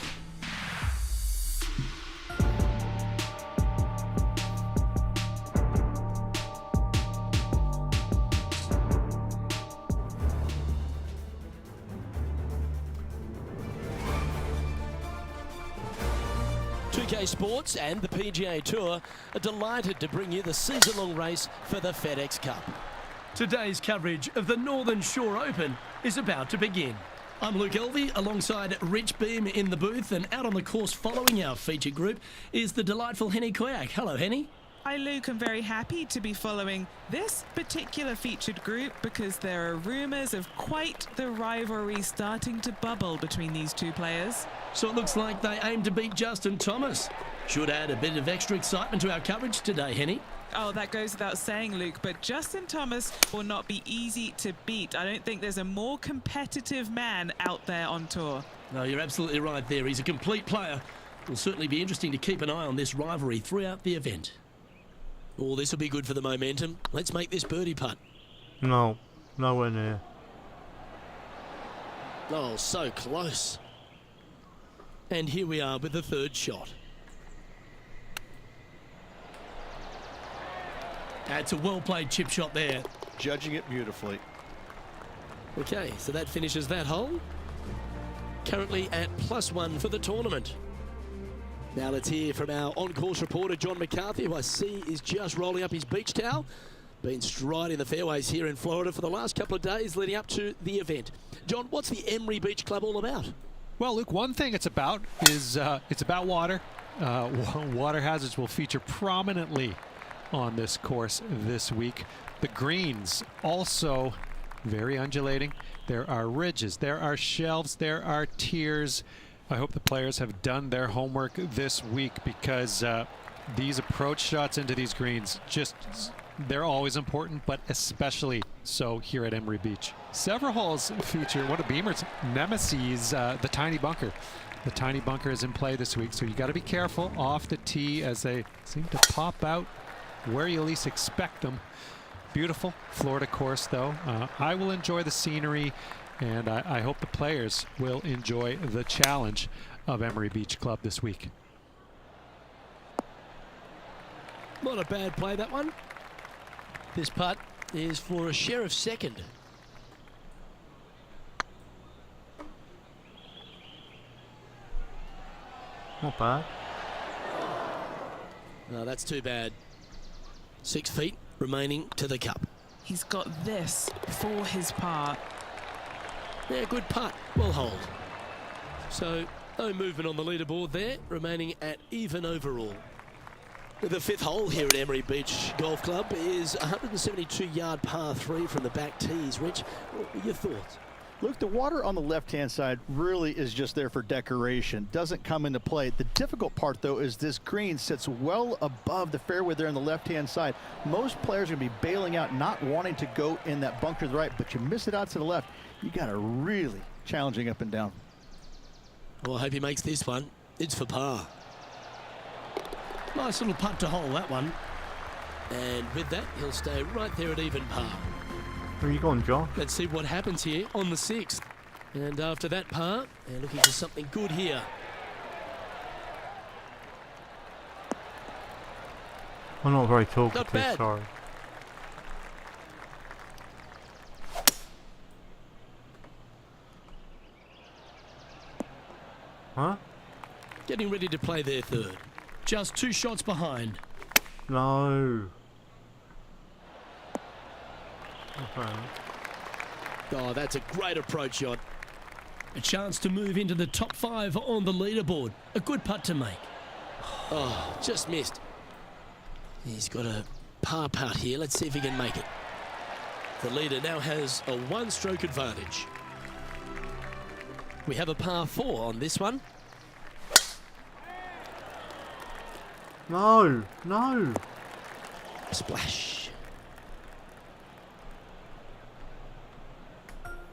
Sports and the PGA Tour are delighted to bring you the season-long race for the FedEx Cup. Today's coverage of the Northern Shore Open is about to begin. I'm Luke Elvey alongside Rich Beam in the booth, and out on the course following our feature group is the delightful Henny Koyak. Hello, Henny. Hi, Luke. I'm very happy to be following this particular featured group because there are rumours of quite the rivalry starting to bubble between these two players. So it looks like they aim to beat Justin Thomas. Should add a bit of extra excitement to our coverage today, Henny. Oh, that goes without saying, Luke, but Justin Thomas will not be easy to beat. I don't think there's a more competitive man out there on tour. No, you're absolutely right there. He's a complete player. It'll certainly be interesting to keep an eye on this rivalry throughout the event. Oh, this will be good for the momentum. Let's make this birdie putt. No, nowhere near. Oh, so close. And here we are with the third shot. That's a well-played chip shot there. Judging it beautifully. Okay, so that finishes that hole. Currently at +1 for the tournament. Now let's hear from our on-course reporter, John McCarthy, who I see is just rolling up his beach towel. Been striding the fairways here in Florida for the last couple of days leading up to the event. John, what's the Emery Beach Club all about? Well, Luke, one thing it's about is it's about water. Water hazards will feature prominently on this course this week. The greens also very undulating. There are ridges, there are shelves, there are tiers. I hope the players have done their homework this week because these approach shots into these greens they're always important, but especially so here at Emery Beach. Several holes feature one of Beamer's nemesis, the tiny bunker. The tiny bunker is in play this week, so you got to be careful off the tee as they seem to pop out where you least expect them. Beautiful Florida course, though. I will enjoy the scenery, and I hope the players will enjoy the challenge of Emery Beach Club this week. Not a bad play, that one. This putt is for a share of second. Not bad. No, that's too bad. 6 feet remaining to the cup. He's got this for his par. Yeah, good putt. Well hold. So, no movement on the leaderboard there, remaining at even overall. The fifth hole here at Emery Beach Golf Club is 172-yard par 3 from the back tees. Rich, what were your thoughts? Look, the water on the left-hand side really is just there for decoration. Doesn't come into play. The difficult part, though, is this green sits well above the fairway there on the left-hand side. Most players are going to be bailing out, not wanting to go in that bunker to the right, but you miss it out to the left. You got a really challenging up and down. Well, I hope he makes this one. It's for par. Nice little putt to hole, that one. And with that, he'll stay right there at even par. Where are you going, John? Let's see what happens here on the 6th. And after that par, they're looking for something good here. I'm not very Not talkative, bad. sorry. Huh? Getting ready to play their third. Just 2 shots behind. No. Okay. Oh, that's a great approach shot. A chance to move into the top 5 on the leaderboard. A good putt to make. Oh, just missed. He's got a par putt here. Let's see if he can make it. The leader now has a 1-stroke advantage. We have a par 4 on this one. No, no. Splash.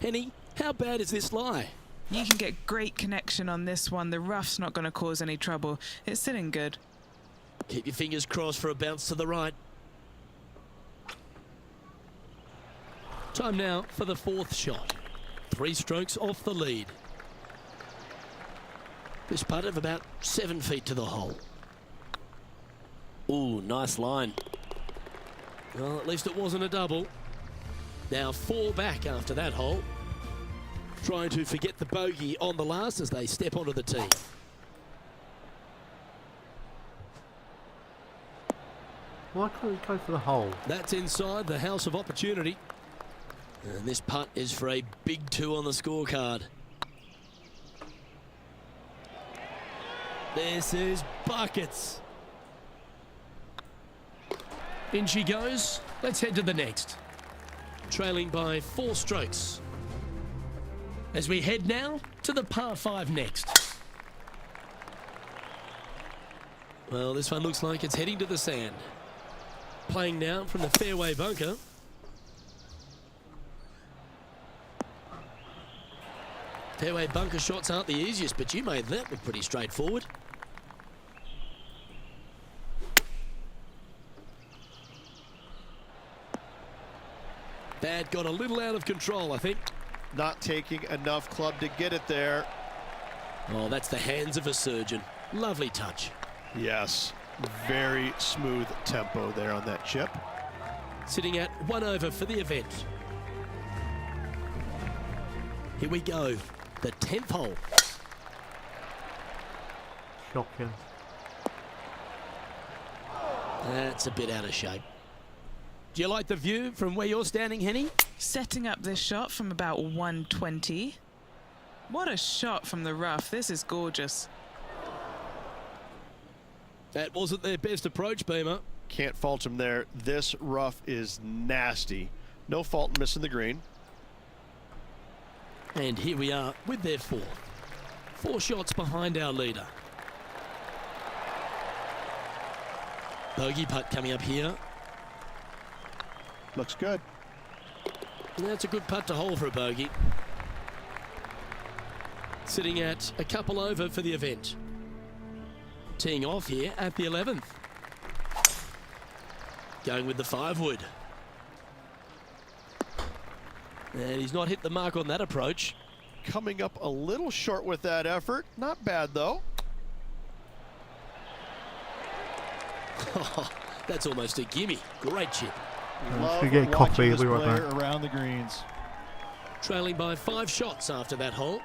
Henny, how bad is this lie? You can get great connection on this one. The rough's not going to cause any trouble. It's sitting good. Keep your fingers crossed for a bounce to the right. Time now for the 4th shot. 3 strokes off the lead. This putt of about 7 feet to the hole. Ooh, nice line. Well, at least it wasn't a double. Now 4 back after that hole. Trying to forget the bogey on the last as they step onto the tee. Why can't we go for the hole? That's inside the house of opportunity. And this putt is for a big 2 on the scorecard. This is buckets. In she goes. Let's head to the next. Trailing by 4 strokes. As we head now to the par 5 next. Well, this one looks like it's heading to the sand. Playing now from the fairway bunker. Fairway bunker shots aren't the easiest, but you made that look pretty straightforward. That got a little out of control, I think. not taking enough club to get it there. Oh, that's the hands of a surgeon. Lovely touch. Yes, very smooth tempo there on that chip. Sitting at 1 over for the event. Here we go. The 10th hole. Shocking. That's a bit out of shape. Do you like the view from where you're standing, Henny? Setting up this shot from about 120. What a shot from the rough. This is gorgeous. That wasn't their best approach, Beamer. Can't fault him there. This rough is nasty. No fault in missing the green. And here we are with their 4th. 4 shots behind our leader. Bogey putt coming up here. Looks good. That's a good putt to hole for a bogey. Sitting at a couple over for the event. Teeing off here at the 11th. Going with the 5-wood. And he's not hit the mark on that approach. Coming up a little short with that effort. Not bad, though. That's almost a gimme. Great chip. Love we get watching coffee, this we right player back. around the greens. Trailing by 5 shots after that hole.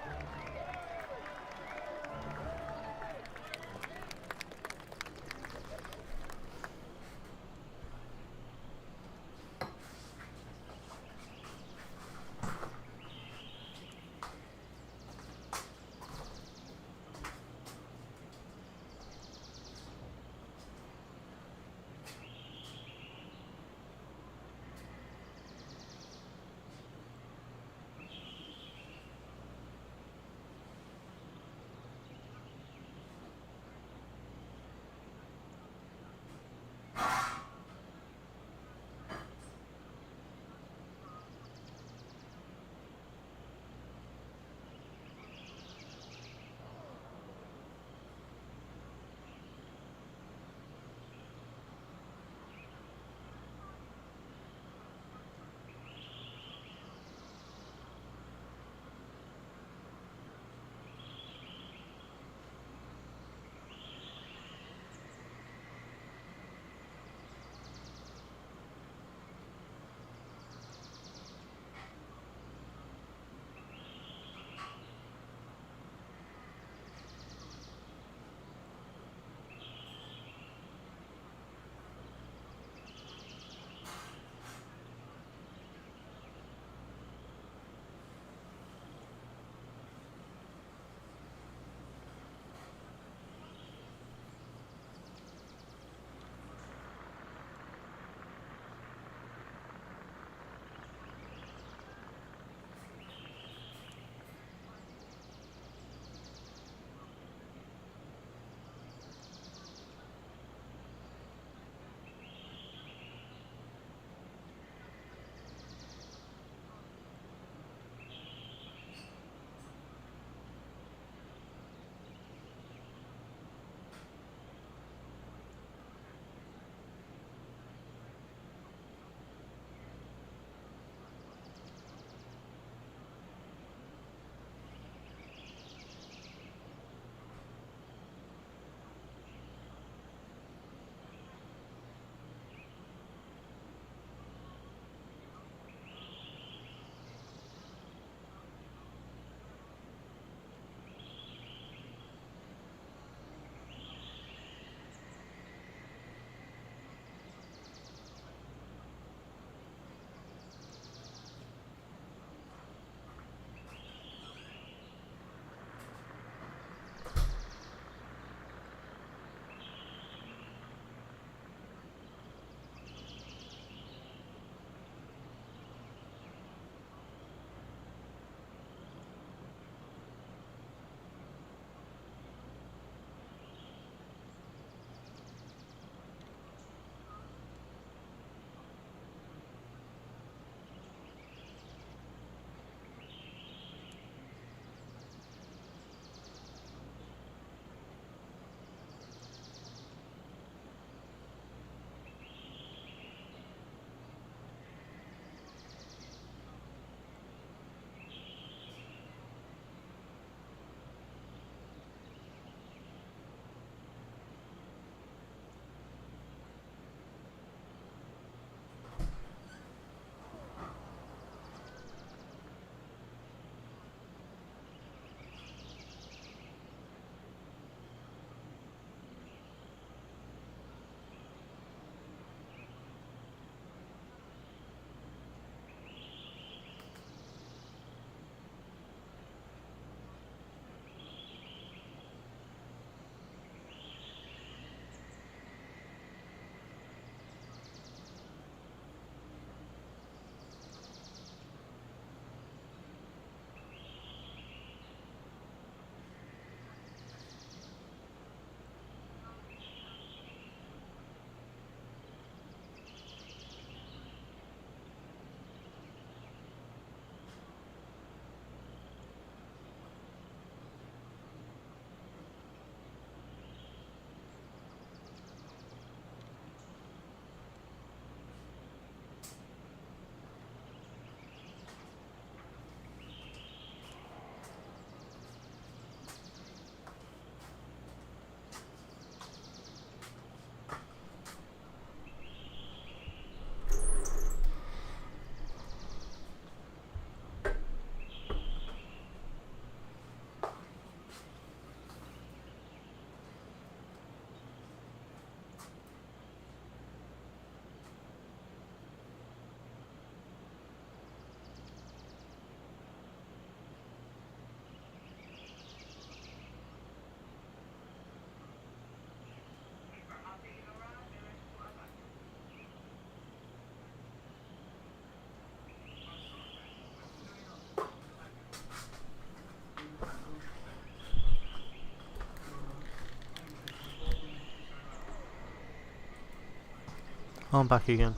I'm back again.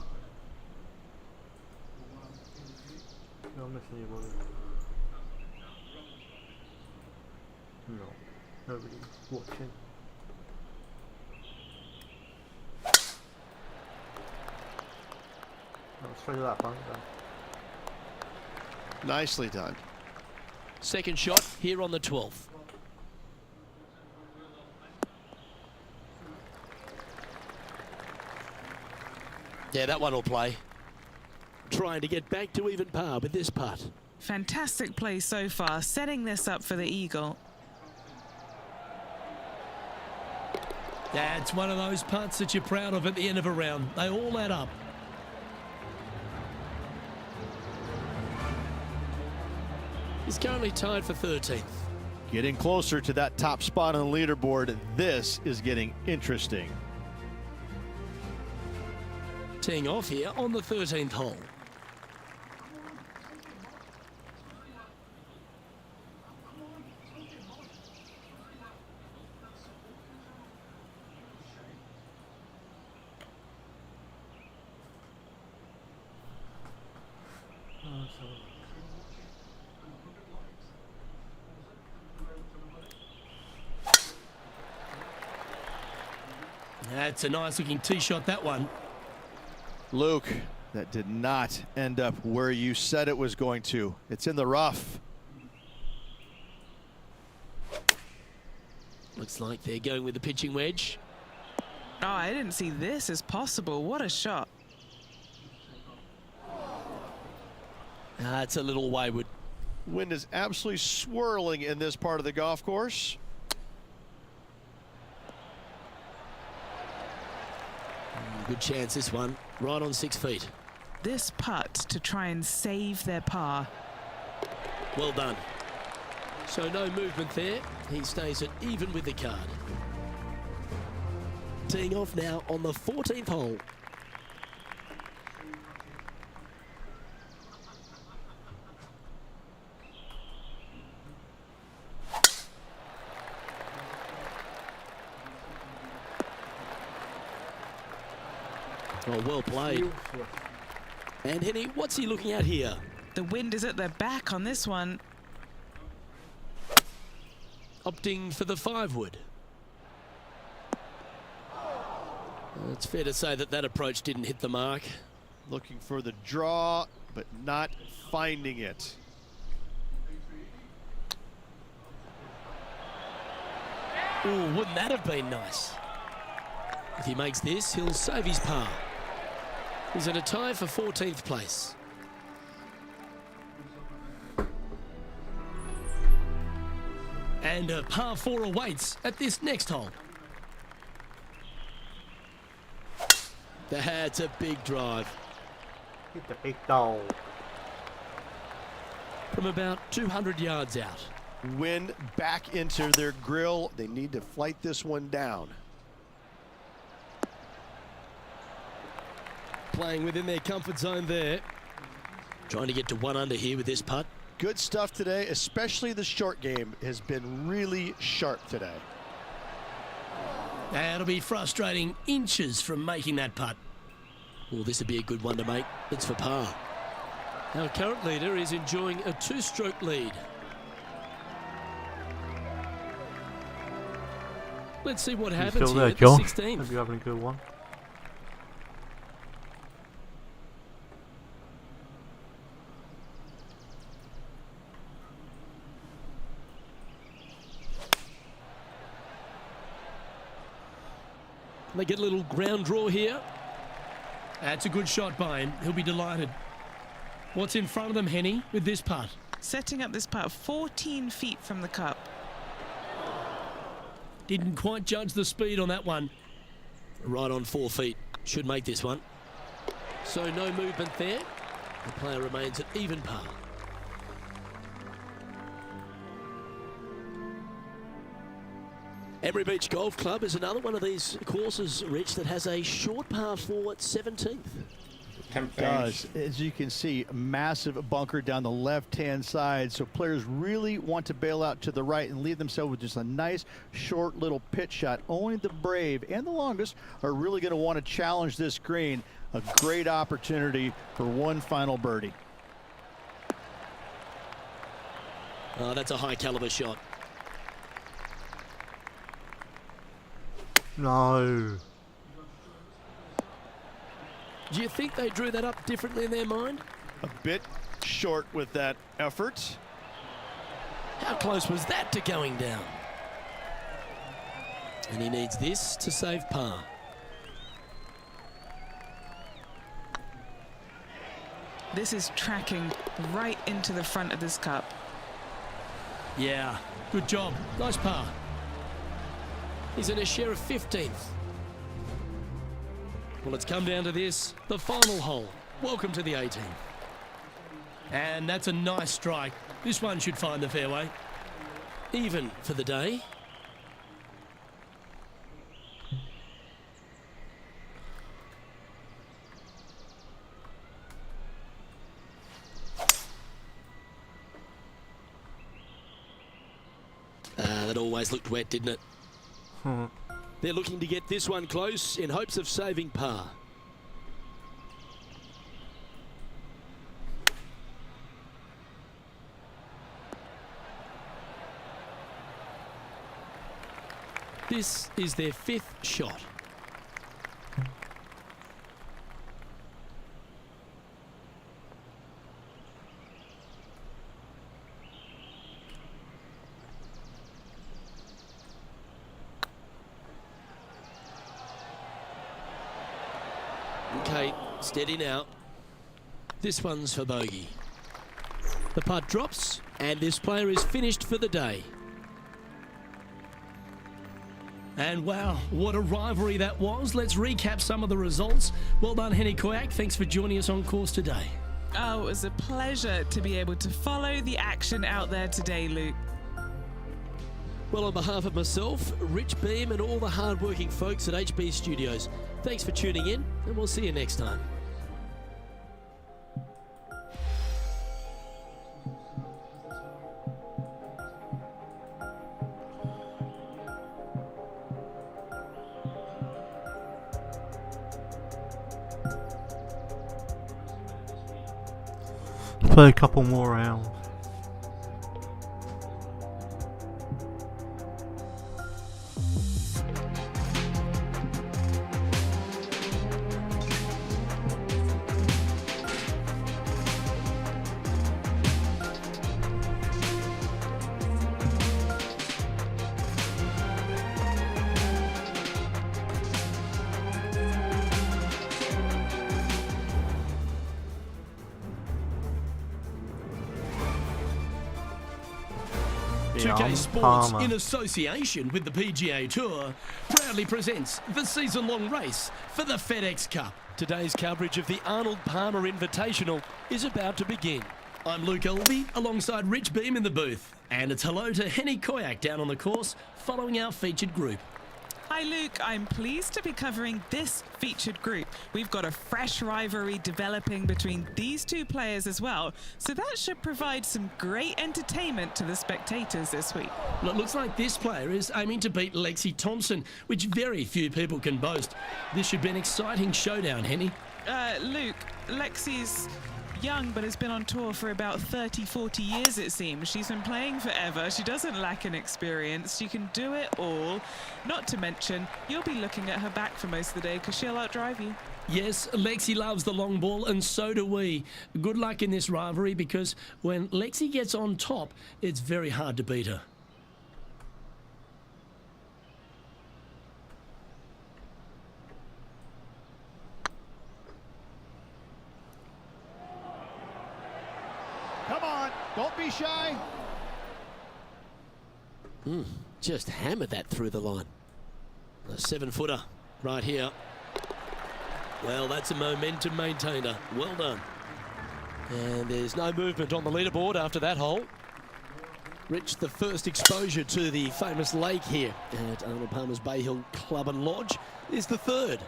I'm missing you, buddy. No, nobody's watching. Let's try that bank then. Nicely done. Second shot here on the 12th. Yeah, that one will play. Trying to get back to even par with this putt. Fantastic play so far, setting this up for the eagle. That's one of those putts that you're proud of at the end of a round. They all add up. He's currently tied for 13th. Getting closer to that top spot on the leaderboard. This is getting interesting. Teeing off here on the 13th hole. That's a nice looking tee shot, that one. Luke, that did not end up where you said it was going to. It's in the rough. Looks like they're going with the pitching wedge. Oh, I didn't see this as possible. What a shot. It's a little wayward. Wind is absolutely swirling in this part of the golf course. Good chance this one, right on 6 feet. This putt to try and save their par. Well done. So no movement there. He stays at even with the card. Teeing off now on the 14th hole. Oh, well played. And Henny, what's he looking at here? The wind is at their back on this one. Opting for the 5-wood. It's fair to say that that approach didn't hit the mark. Looking for the draw, but not finding it. Oh, wouldn't that have been nice? If he makes this, he'll save his par. He's at a tie for 14th place. And a par 4 awaits at this next hole. That's a big drive. Hit the big dog. From about 200 yards out. Wind back into their grill. They need to flight this one down. Playing within their comfort zone there. Trying to get to 1 under here with this putt. Good stuff today, especially the short game has been really sharp today. That'll be frustrating, inches from making that putt. Well, this would be a good one to make. It's for par. Our current leader is enjoying a 2-stroke lead. Let's see what You happens still here there, at John? the 16th. Hope you're having a good one. They get a little ground draw here. That's a good shot by him. He'll be delighted. What's in front of them, Henny, with this putt? Setting up this putt 14 feet from the cup. Didn't quite judge the speed on that one. Right on 4 feet. Should make this one. So no movement there. The player remains at even par. Emery Beach Golf Club is another one of these courses, Rich, that has a short par 4 at 17th. Does, as you can see, massive bunker down the left-hand side, so players really want to bail out to the right and leave themselves with just a nice short little pitch shot. Only the brave and the longest are really going to want to challenge this green. A great opportunity for one final birdie. Oh, that's a high caliber shot. No. Do you think they drew that up differently in their mind? A bit short with that effort. How close was that to going down? And he needs this to save par. This is tracking right into the front of this cup. Yeah, good job. Nice par. He's in a share of 15th. Well, it's come down to this, the final hole. Welcome to the 18th. And that's a nice strike. This one should find the fairway. Even for the day. That always looked wet, didn't it? They're looking to get this one close in hopes of saving par. This is their 5th shot. Okay, steady now. This one's for bogey. The putt drops, and this player is finished for the day. And wow, what a rivalry that was. Let's recap some of the results. Well done, Henny Koyak. Thanks for joining us on course today. Oh, it was a pleasure to be able to follow the action out there today, Luke. Well, on behalf of myself, Rich Beam, and all the hard-working folks at HB Studios, thanks for tuning in, and we'll see you next time. Play a couple more rounds. Two-K Sports, in association with the PGA Tour, proudly presents the season-long race for the FedEx Cup. Today's coverage of the Arnold Palmer Invitational is about to begin. I'm Luke Elvey, alongside Rich Beam in the booth. And it's hello to Henny Koyak down on the course, following our featured group. Hi Luke, I'm pleased to be covering this featured group. We've got a fresh rivalry developing between these two players as well, so that should provide some great entertainment to the spectators this week. Well, it looks like this player is aiming to beat Lexi Thompson, which very few people can boast. This should be an exciting showdown, Henny. Luke, Lexi's young but has been on tour for about 30-40 years, it seems. She's been playing forever. She doesn't lack in experience. She can do it all. Not to mention, you'll be looking at her back for most of the day because she'll outdrive you. Yes, Lexi loves the long ball, and so do we. Good luck in this rivalry, because when Lexi gets on top, it's very hard to beat her. Come on, don't be shy. Just hammered that through the line. A 7-footer right here. Well, that's a momentum maintainer. Well done. And there's no movement on the leaderboard after that hole. Rich, the first exposure to the famous lake here at Arnold Palmer's Bay Hill Club and Lodge is the third.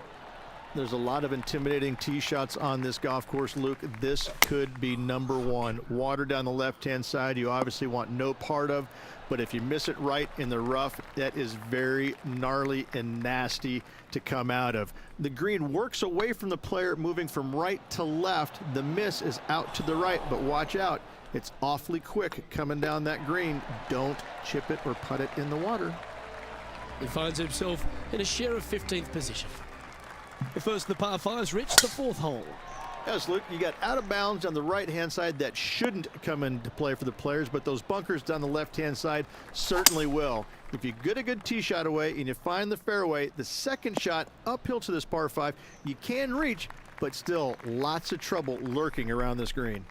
There's a lot of intimidating tee shots on this golf course, Luke. This could be number one. Water down the left-hand side, you obviously want no part of, but if you miss it right in the rough, that is very gnarly and nasty to come out of. The green works away from the player, moving from right to left. The miss is out to the right, but watch out. It's awfully quick coming down that green. Don't chip it or putt it in the water. He finds himself in a share of 15th position. The first of the par fives, Rich, the fourth hole. Yes, Luke, you got out of bounds on the right-hand side. That shouldn't come into play for the players, but those bunkers down the left-hand side certainly will. If you get a good tee shot away and you find the fairway, the second shot uphill to this par 5, you can reach, but still lots of trouble lurking around this green.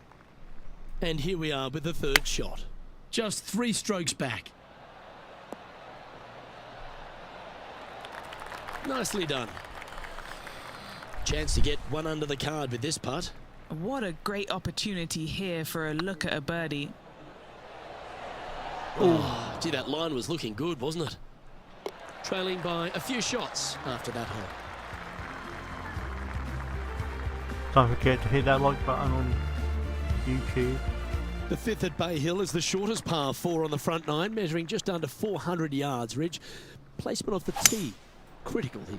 And here we are with the third shot. Just 3 strokes back. Nicely done. Chance to get one under the card with this putt. What a great opportunity here for a look at a birdie. Oh, gee, that line was looking good, wasn't it? Trailing by a few shots after that hole. Don't forget to hit that like button on YouTube. The fifth at Bay Hill is the shortest par 4 on the front 9, measuring just under 400 yards, Ridge. Placement off the tee, critical here.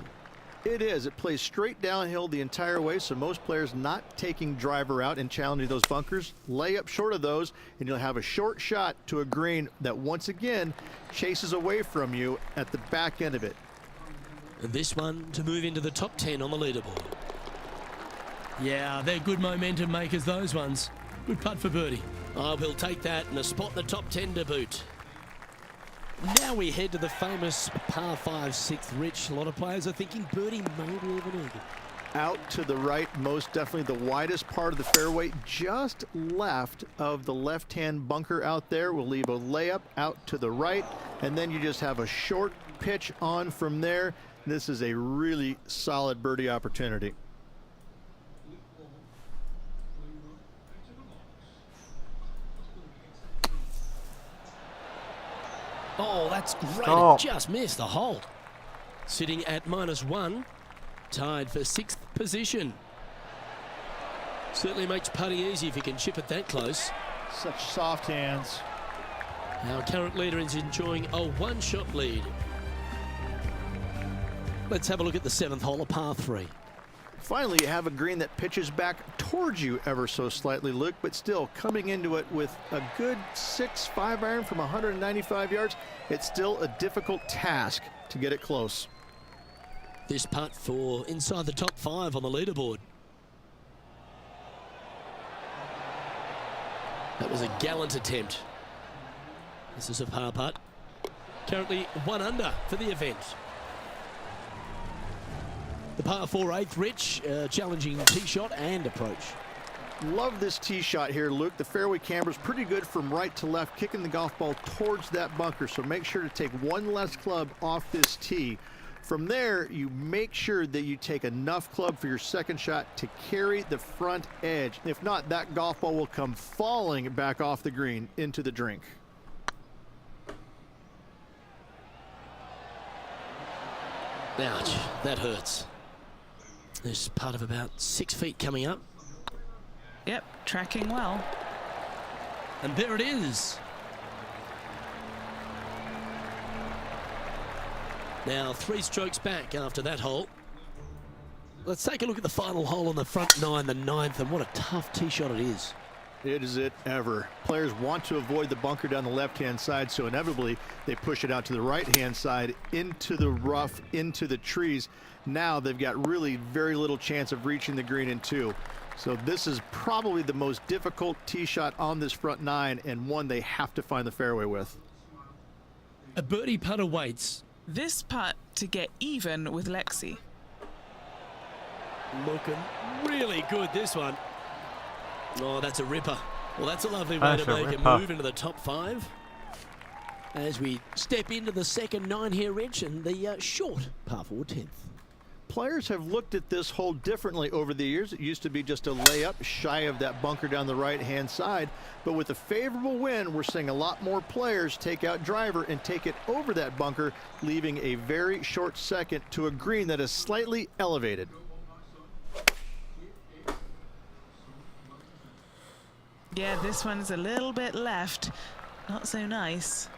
It is. It plays straight downhill the entire way, so most players not taking driver out and challenging those bunkers. Lay up short of those, and you'll have a short shot to a green that once again chases away from you at the back end of it. And this one to move into the top 10 on the leaderboard. Yeah, they're good momentum makers, those ones. Good putt for birdie. I will take that and a spot in the top 10 to boot. Now we head to the famous par 5 sixth, Rich. A lot of players are thinking birdie, maybe even eagle. Out to the right, most definitely the widest part of the fairway, just left of the left-hand bunker out there. We'll leave a layup out to the right, and then you just have a short pitch on from there. This is a really solid birdie opportunity. Oh, that's great. Oh. It just missed the hole. Sitting at -1, tied for 6th position. Certainly makes putting easy if you can chip it that close. Such soft hands. Our current leader is enjoying a 1-shot lead. Let's have a look at the 7th hole, a par 3. Finally, you have a green that pitches back towards you ever so slightly, Luke, but still coming into it with a good 6-5 iron from 195 yards. It's still a difficult task to get it close. This putt for inside the top 5 on the leaderboard. That was a gallant attempt. This is a par putt. Currently 1 under for the event. The par 4 eighth, Rich, challenging tee shot and approach. Love this tee shot here, Luke. The fairway camber is pretty good from right to left, kicking the golf ball towards that bunker. So make sure to take one less club off this tee. From there, you make sure that you take enough club for your second shot to carry the front edge. If not, that golf ball will come falling back off the green into the drink. Ouch, that hurts. There's part of about 6 feet coming up. Yep, tracking well. And there it is. Now 3 strokes back after that hole. Let's take a look at the final hole on the front 9, the 9th, and what a tough tee shot it is. It is it ever. Players want to avoid the bunker down the left-hand side, so inevitably they push it out to the right-hand side, into the rough, into the trees. Now they've got really very little chance of reaching the green in 2. So this is probably the most difficult tee shot on this front 9, and one they have to find the fairway with. A birdie putt awaits. This putt to get even with Lexi. Looking really good, this one. Oh, that's a ripper. Well, that's a lovely way That's to a make a ripper. move into the top 5. As we step into the second 9 here, Rich, and the short par 4 10th. Players have looked at this hole differently over the years. It used to be just a layup shy of that bunker down the right-hand side. But with a favorable wind, we're seeing a lot more players take out driver and take it over that bunker, leaving a very short second to a green that is slightly elevated. Yeah, this one's a little bit left. Not so nice.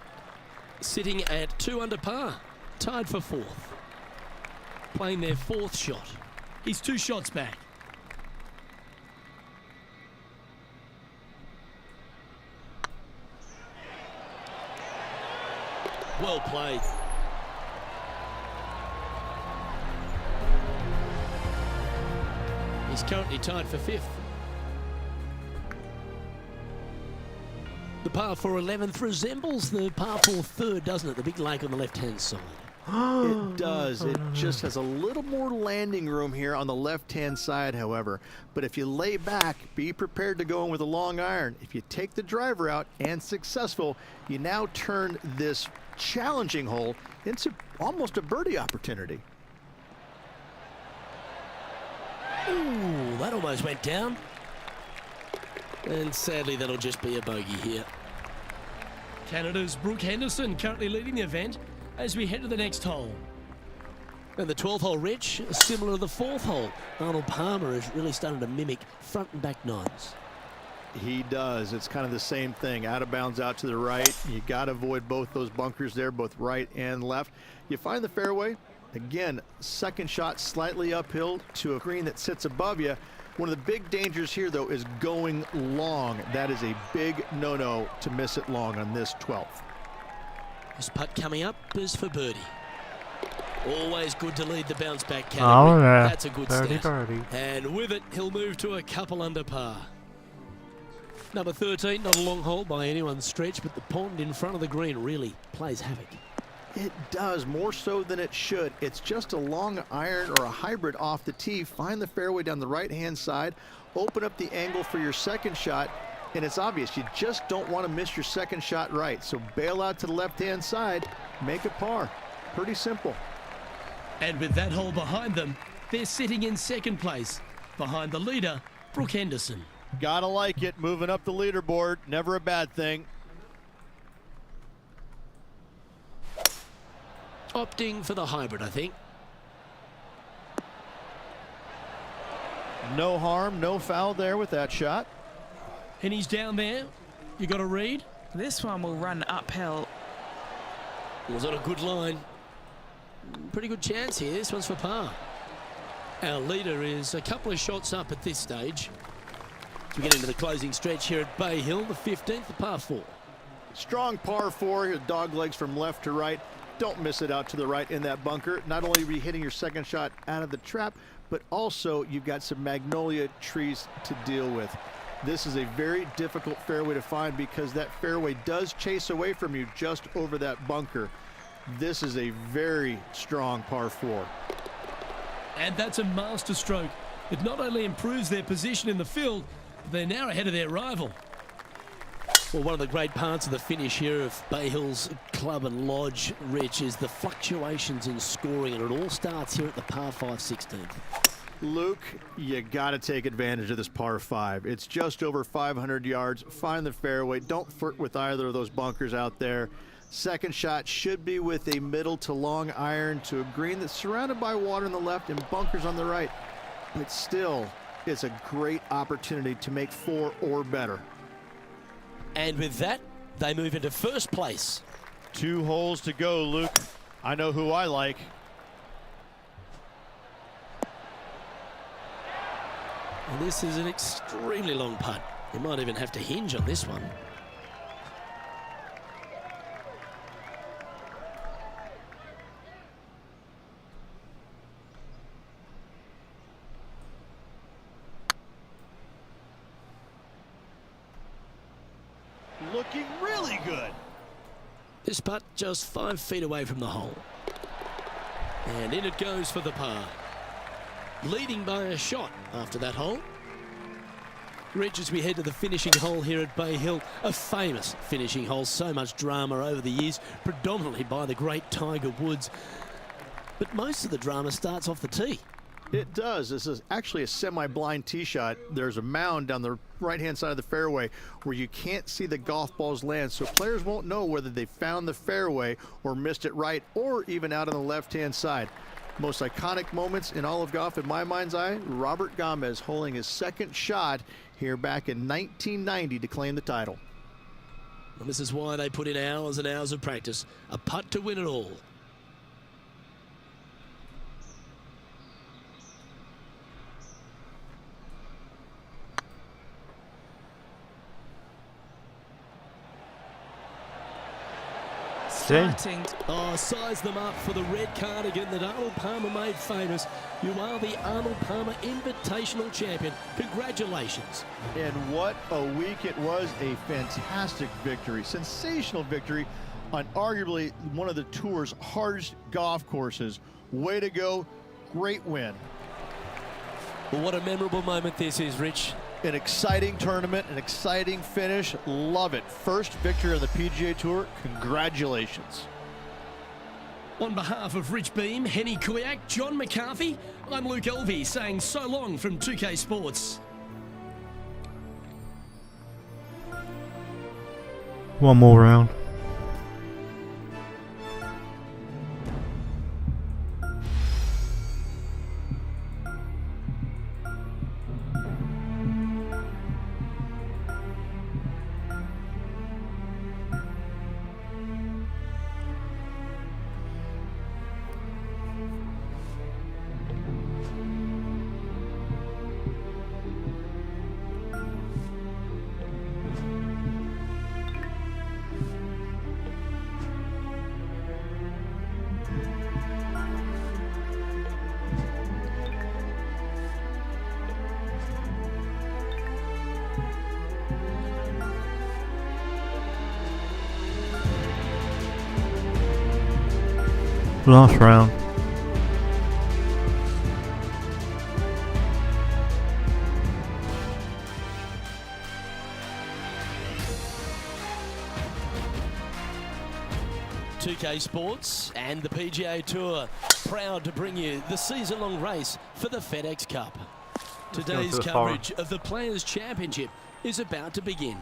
Sitting at 2 under par, tied for 4th. Playing their 4th shot. He's 2 shots back. Well played. He's currently tied for 5th. The par 4 11th resembles the par 4 3rd, doesn't it? The big lake on the left-hand side. It does. It just has a little more landing room here on the left-hand side, however. But if you lay back, be prepared to go in with a long iron. If you take the driver out and successful, you now turn this challenging hole into almost a birdie opportunity. Ooh, that almost went down. And sadly, that'll just be a bogey here. Canada's Brooke Henderson currently leading the event as we head to the next hole. And the 12th hole, Rich, similar to the 4th hole. Arnold Palmer is really starting to mimic front and back nines. He does. It's kind of the same thing. Out of bounds out to the right. You got to avoid both those bunkers there, both right and left. You find the fairway. Again, second shot slightly uphill to a green that sits above you. One of the big dangers here, though, is going long. That is a big no-no to miss it long on this 12th. This putt coming up is for birdie. Always good to lead the bounce back category. Oh, yeah. That's a good Birdie, start. birdie. And with it, he'll move to a couple under par. Number 13, not a long hole by anyone's stretch, but the pond in front of the green really plays havoc. It does, more so than it should. It's just a long iron or a hybrid off the tee. Find the fairway down the right-hand side, open up the angle for your second shot, and it's obvious you just don't want to miss your second shot right. So bail out to the left-hand side, make a par. Pretty simple. And with that hole behind them, they're sitting in second place, behind the leader, Brooke Henderson. Gotta like it, moving up the leaderboard, never a bad thing. Opting for the hybrid, I think. No harm, no foul there with that shot. And he's down there. You got to read. This one will run uphill. Was on a good line. Pretty good chance here. This one's for par. Our leader is a couple of shots up at this stage. As we get into the closing stretch here at Bay Hill, the 15th, the par 4. Strong par 4, your dog legs from left to right. Don't miss it out to the right in that bunker. Not only are you hitting your second shot out of the trap, but also you've got some magnolia trees to deal with. This is a very difficult fairway to find because that fairway does chase away from you just over that bunker. This is a very strong par 4. And that's a master stroke. It not only improves their position in the field, but they're now ahead of their rival. Well, one of the great parts of the finish here of Bay Hill's club and lodge, Rich, is the fluctuations in scoring, and it all starts here at the par 5 16th. Luke, you got to take advantage of this par 5. It's just over 500 yards. Find the fairway. Don't flirt with either of those bunkers out there. Second shot should be with a middle to long iron to a green that's surrounded by water on the left and bunkers on the right. But still, it's a great opportunity to make 4 or better. And with that, they move into first place. 2 holes to go, Luke. I know who I like. And this is an extremely long putt. You might even have to hinge on this one. Looking really good. This putt just 5 feet away from the hole. And in it goes for the par. Leading by a shot after that hole. Rich, as we head to the finishing hole here at Bay Hill, a famous finishing hole, so much drama over the years, predominantly by the great Tiger Woods. But most of the drama starts off the tee. It does. This is actually a semi-blind tee shot. There's a mound down the right-hand side of the fairway where you can't see the golf balls land, so players won't know whether they found the fairway or missed it right or even out on the left-hand side. Most iconic moments in all of golf in my mind's eye, Robert Gomez holding his second shot here back in 1990 to claim the title. And this is why they put in hours and hours of practice. A putt to win it all. Starting. Oh, size them up for the red cardigan that Arnold Palmer made famous. You are the Arnold Palmer Invitational Champion. Congratulations. And what a week it was. A fantastic victory. Sensational victory on arguably one of the tour's hardest golf courses. Way to go. Great win. Well, what a memorable moment this is, Rich. An exciting tournament, an exciting finish. Love it. First victory on the PGA Tour. Congratulations. On behalf of Rich Beem, Henny Kuyak, John McCarthy, I'm Luke Elvey saying so long from 2K Sports. One more round. Last round. .2K Sports and the PGA Tour proud to bring you the season-long race for the FedEx Cup. Today's coverage of the Players' Championship is about to begin.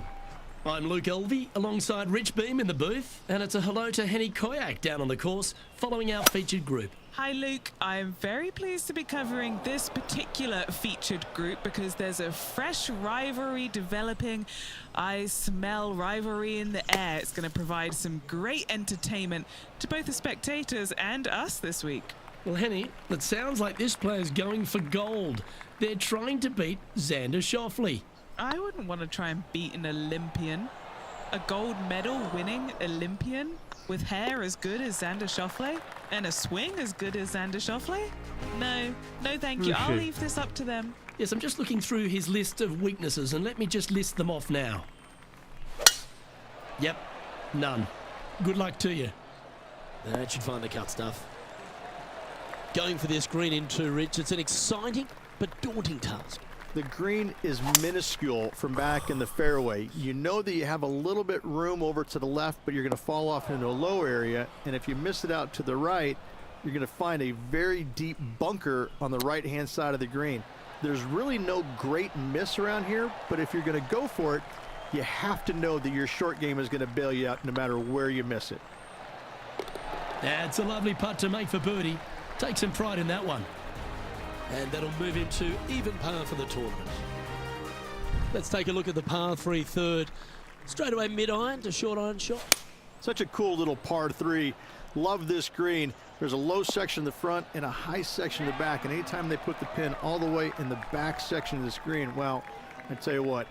I'm Luke Elvey alongside Rich Beem in the booth, and it's a hello to Henny Kuyak down on the course following our featured group. Hi Luke, I'm very pleased to be covering this particular featured group because there's a fresh rivalry developing. I smell rivalry in the air. It's going to provide some great entertainment to both the spectators and us this week. Well, Henny, it sounds like this player's going for gold. They're trying to beat Xander Schauffele. I wouldn't want to try and beat an Olympian. A gold medal winning Olympian with hair as good as Xander Schauffele and a swing as good as Xander Schauffele? No thank you. I'll leave this up to them. Yes, I'm just looking through his list of weaknesses, and let me just list them off now. Yep, none. Good luck to you. That should find the cut stuff. Going for this green in two, Rich. It's an exciting but daunting task. The green is minuscule from back in the fairway. You know that you have a little bit room over to the left, but you're going to fall off into a low area. And if you miss it out to the right, you're going to find a very deep bunker on the right-hand side of the green. There's really no great miss around here, but if you're going to go for it, you have to know that your short game is going to bail you out no matter where you miss it. That's a lovely putt to make for birdie. Take some pride in that one. And that'll move him to even par for the tournament. Let's take a look at the par 3 third. Straight away mid-iron to short iron shot. Such a cool little par 3. Love this green. There's a low section in the front and a high section in the back. And anytime they put the pin all the way in the back section of this green, well, I tell you what,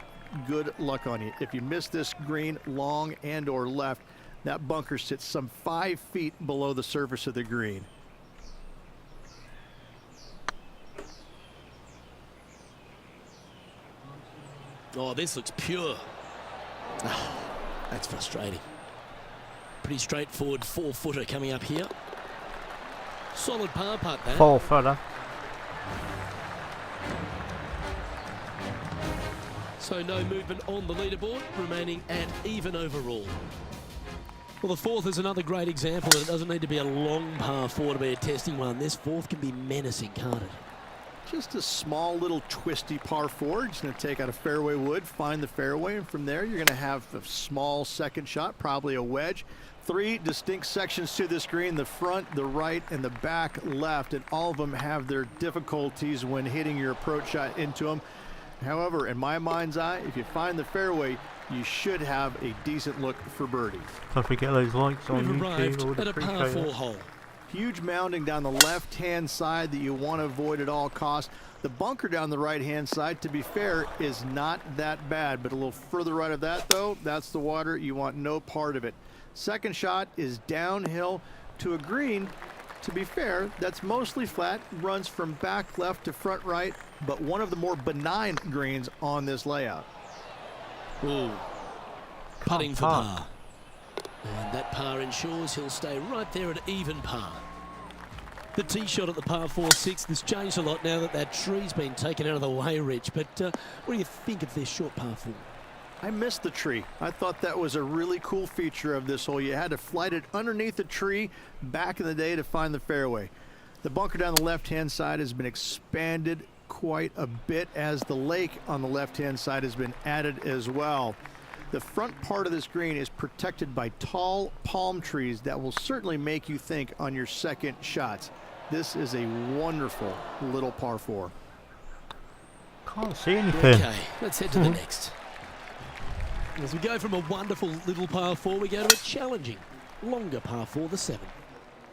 good luck on you. If you miss this green long and or left, that bunker sits some 5 feet below the surface of the green. Oh, this looks pure. Oh, that's frustrating. Pretty straightforward 4-footer coming up here. Solid par putt, that. 4-footer. So no movement on the leaderboard, remaining at even overall. Well, the fourth is another great example that it doesn't need to be a long par 4 to be a testing one. This fourth can be menacing, can't it? Just a small little twisty par 4. Just going to take out a fairway wood, find the fairway, and from there you're going to have a small second shot, probably a wedge. 3 distinct sections to this green, the front, the right, and the back left, and all of them have their difficulties when hitting your approach shot into them. However, in my mind's eye, if you find the fairway, you should have a decent look for birdie. Don't forget those likes on We've YouTube. I arrived would at a par appreciate 4 it. hole. Huge mounding down the left-hand side that you want to avoid at all costs. The bunker down the right-hand side, to be fair, is not that bad, but a little further right of that, though, that's the water. You want no part of it. Second shot is downhill to a green. To be fair, that's mostly flat, runs from back left to front right, but one of the more benign greens on this layout. Ooh. Putting for par. par. And that par ensures he'll stay right there at even par. The tee shot at the par 4-6 has changed a lot now that that tree's been taken out of the way, Rich. But what do you think of this short par 4? I missed the tree. I thought that was a really cool feature of this hole. You had to flight it underneath the tree back in the day to find the fairway. The bunker down the left-hand side has been expanded quite a bit as the lake on the left-hand side has been added as well. The front part of this green is protected by tall palm trees that will certainly make you think on your second shots. This is a wonderful little par 4. Can't see anything. Okay, let's head to the next. As we go from a wonderful little par 4, we go to a challenging, longer par 4, the 7.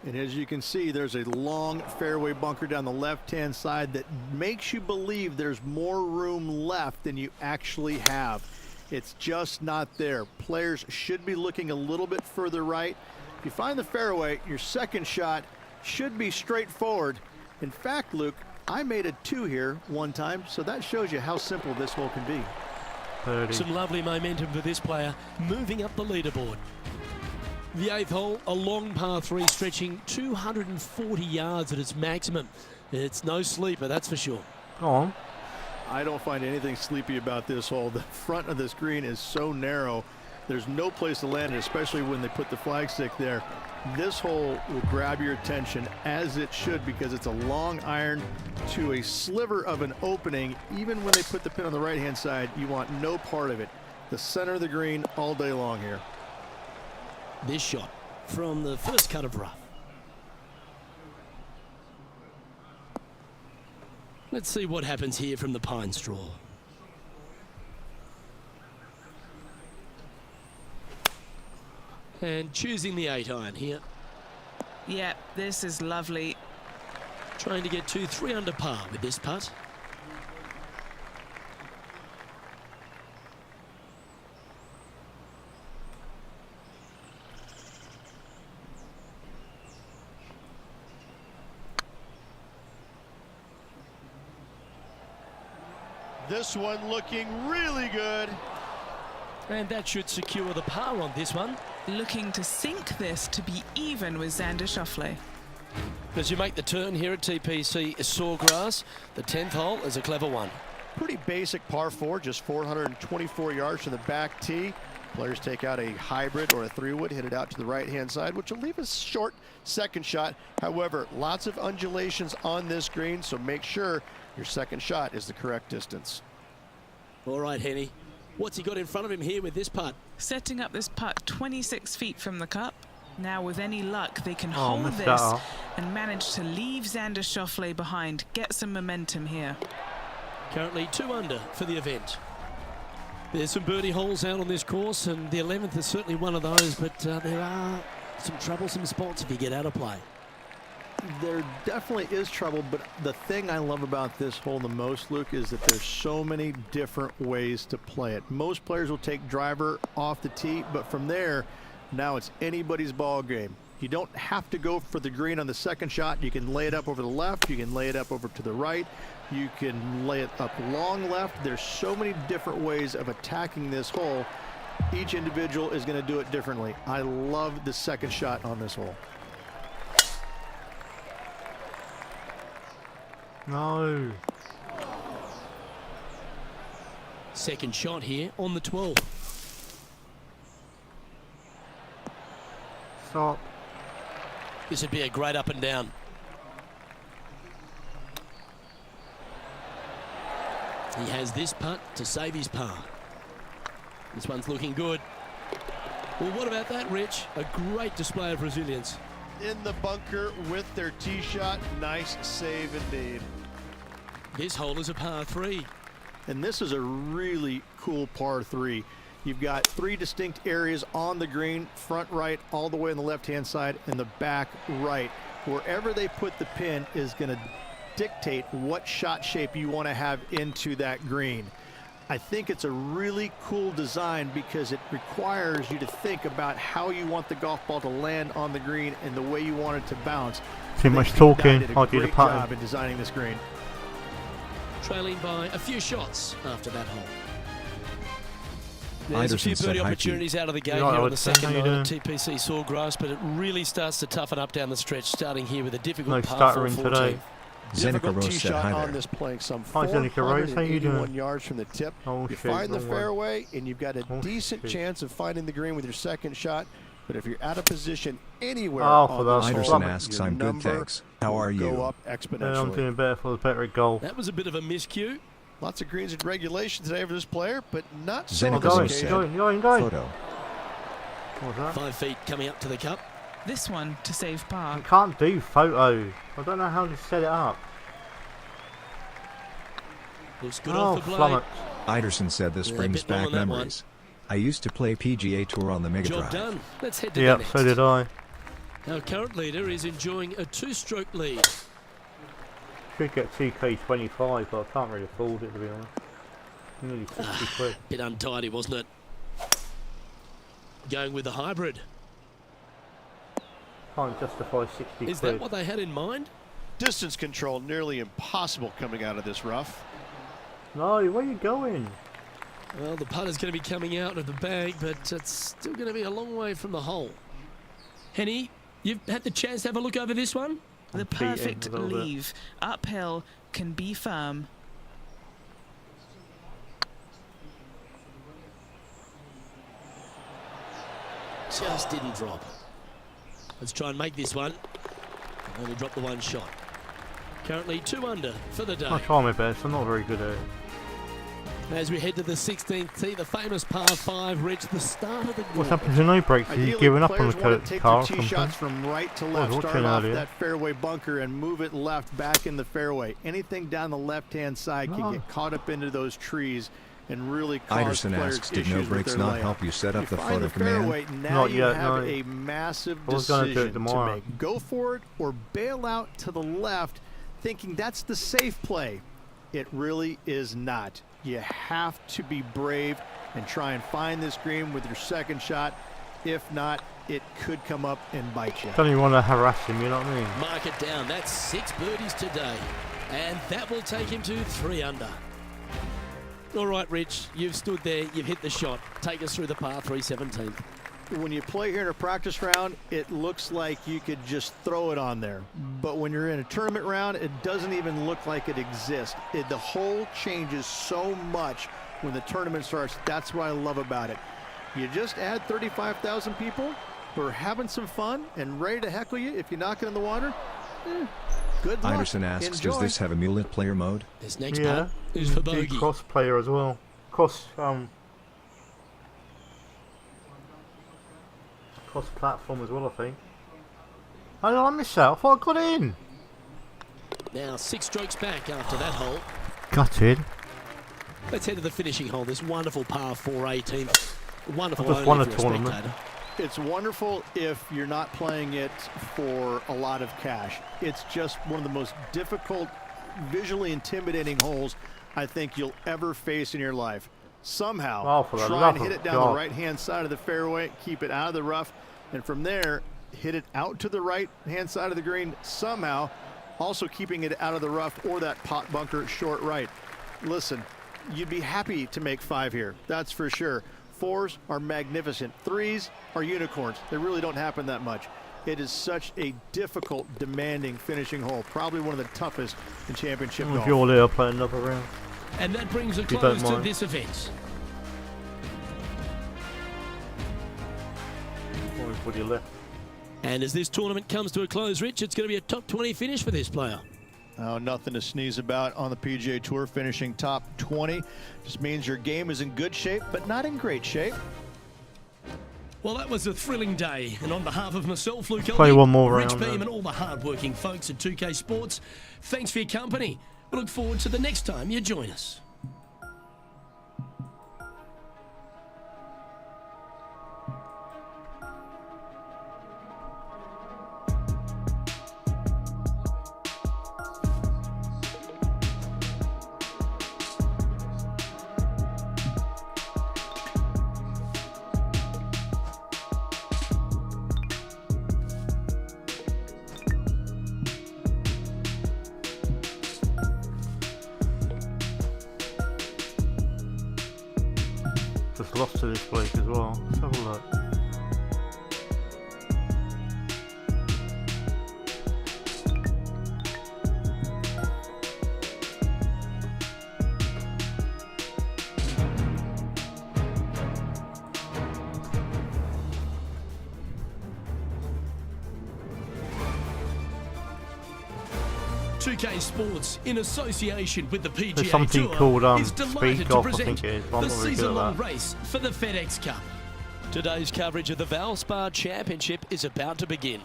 And as you can see, there's a long fairway bunker down the left-hand side that makes you believe there's more room left than you actually have. It's just not there. Players should be looking a little bit further right. If you find the fairway, your second shot should be straightforward. In fact, Luke, I made a 2 here one time, so that shows you how simple this hole can be. 30. Some lovely momentum for this player, moving up the leaderboard. The 8th hole, a long par 3 stretching 240 yards at its maximum. It's no sleeper, that's for sure. Go on. I don't find anything sleepy about this hole. The front of this green is so narrow. There's no place to land it, especially when they put the flagstick there. This hole will grab your attention, as it should, because it's a long iron to a sliver of an opening. Even when they put the pin on the right-hand side, you want no part of it. The center of the green all day long here. This shot from the first cut of rough. Let's see what happens here from the pine straw. And choosing the 8-iron here. Yeah, this is lovely. Trying to get to 3 under par with this putt. This one looking really good. And that should secure the par on this one. Looking to sink this to be even with Xander Schauffele. As you make the turn here at TPC Sawgrass, the 10th hole is a clever one. Pretty basic par 4, just 424 yards to the back tee. Players take out a hybrid or a 3-wood, hit it out to the right-hand side, which will leave a short second shot. However, lots of undulations on this green, so make sure your second shot is the correct distance. All right, Henny. What's he got in front of him here with this putt? Setting up this putt 26 feet from the cup. Now, with any luck, they can Oh, hold missed this that up. and manage to leave Xander Schauffele behind. Get some momentum here. Currently 2 under for the event. There's some birdie holes out on this course, and the 11th is certainly one of those, but there are some troublesome spots if you get out of play. There definitely is trouble, but the thing I love about this hole the most, Luke, is that there's so many different ways to play it. Most players will take driver off the tee, but from there, now it's anybody's ball game. You don't have to go for the green on the second shot. You can lay it up over the left. You can lay it up over to the right. You can lay it up long left. There's so many different ways of attacking this hole. Each individual is going to do it differently. I love the second shot on this hole. No. Second shot here on the 12th. Stop. This would be a great up and down. He has this putt to save his par. This one's looking good. Well, what about that, Rich? A great display of resilience. In the bunker with their tee shot. Nice save indeed. This hole is a par 3. And this is a really cool par 3. You've got 3 distinct areas on the green, front right, all the way on the left-hand side, and the back right. Wherever they put the pin is going to dictate what shot shape you want to have into that green. I think it's a really cool design because it requires you to think about how you want the golf ball to land on the green and the way you want it to bounce. Too much Did talking. a I'll do the great job pattern. in designing this green. Trailing by a few shots after that hole. There's a few Iderson said birdie hi to you. opportunities out of the gate You here all right, on the Woodson? second How you night at doing? TPC Sawgrass, but it really starts to toughen up down the stretch, starting here with a difficult No par 4 stuttering 14. today. Zenica Difficult Rose tee said shot hi on there. this playing some Hi, Zenica Rose. How you 481 doing? yards from the tip. Oh, You shit, find the wrong way. fairway, and you've got a Oh, decent shit. chance of finding the green with your second shot. But if you're out of position anywhere Oh, for on that this one. hole, Iderson asks, your I'm good, number thanks. How are will go you? up Yeah, I'm exponentially. doing better for the better goal. That was a bit of a miscue. Lots of greens in regulation today for this player, but not so Zenica on I'm this going, Rose occasion. said, going. Photo. What's that? 5 feet coming up to the cup. This one to save par. I can't do photo. I don't know how to set it up. Looks good Oh, off the blade. flummox. Iderson said this Yeah, brings bit long back on that one. memories. I used to play PGA Tour on the Mega Job Drive. done. Let's head to the Yep, next. so did I. Our current leader is enjoying a 2-stroke lead. Should get 2K25, but I can't really afford it to be honest. Nearly 60 quid. Bit untidy, wasn't it? Going with the hybrid. Can't justify 60 Is quid. that what they had in mind? Distance control nearly impossible coming out of this rough. No, where are you going? Well, the putter's going to be coming out of the bag, but it's still going to be a long way from the hole. Henny, you've had the chance to have a look over this one? The I'm cheating perfect a little bit. leave. Uphill, can be firm. Just didn't drop. Let's try and make this one. Only dropped the one shot. Currently 2 under for the day. I try my best, I'm not very good at it. As we head to the 16th tee, the famous par 5 reached the start of the What's green. happened to no brakes? Are you Ideally, giving up on players the want to take car their or tee something? shots from right to I was left. watching Start off earlier. that fairway bunker and move it left back in the fairway. Anything down the left-hand side No. can get caught up into those trees and really cause Iderson players asks, did issues no with brakes their not layup. help you set You up the find photo the command? fairway, now Not you yet, have no. a massive I was gonna do it decision to tomorrow. make. Go for it or bail out to the left, thinking that's the safe play. It really is not. You have to be brave and try and find this green with your second shot. If not, it could come up and bite you. Don't even want to harass him, you know what I mean? Mark it down. That's 6 birdies today. And that will take him to 3 under. All right, Rich, you've stood there, you've hit the shot. Take us through the par 3 17th. When you play here in a practice round, it looks like you could just throw it on there. But when you're in a tournament round, it doesn't even look like it exists. The hole changes so much when the tournament starts. That's what I love about it. You just add 35,000 people who are having some fun and ready to heckle you if you knock it in the water. Good luck. Iderson asks, Enjoy. does this have a mullet player mode? This next Yeah. putt is for Do bogey. cross player as well. Cross platform as well, I think. Oh no, I missed that. I thought I got in. Now 6 strokes back after that hole. Gutted. Let's head to the finishing hole. This wonderful par 4 18th. Wonderful I just only won if a you're tournament. spectator. It's wonderful if you're not playing it for a lot of cash. It's just one of the most difficult, visually intimidating holes I think you'll ever face in your life. Somehow, Oh, for the try love and hit of it down God. the right-hand side of the fairway, keep it out of the rough, and from there, hit it out to the right-hand side of the green somehow, also keeping it out of the rough or that pot bunker short right. Listen, you'd be happy to make 5 here, that's for sure. 4s are magnificent. 3s are unicorns. They really don't happen that much. It is such a difficult, demanding finishing hole. Probably one of the toughest in championship If golf. you're there, I'll play another round. And that brings a you close don't to mind. this event. Everybody left. And as this tournament comes to a close, Rich, it's going to be a top 20 finish for this player. Oh, nothing to sneeze about on the PGA Tour. Finishing top 20 just means your game is in good shape, but not in great shape. Well, that was a thrilling day, and on behalf of myself, Luke Play Elvey, one more Rich round, Beam, then. and all the hard-working folks at 2K Sports, thanks for your company. We look forward to the next time you join us. have lost to this week as well. Let's have a look. .2K Sports, in association with the PGA There's something Tour, called is delighted Speed to Golf, I present think it is. I'm the not very good at season-long that. race for the FedEx Cup. Today's coverage of the Valspar Championship is about to begin.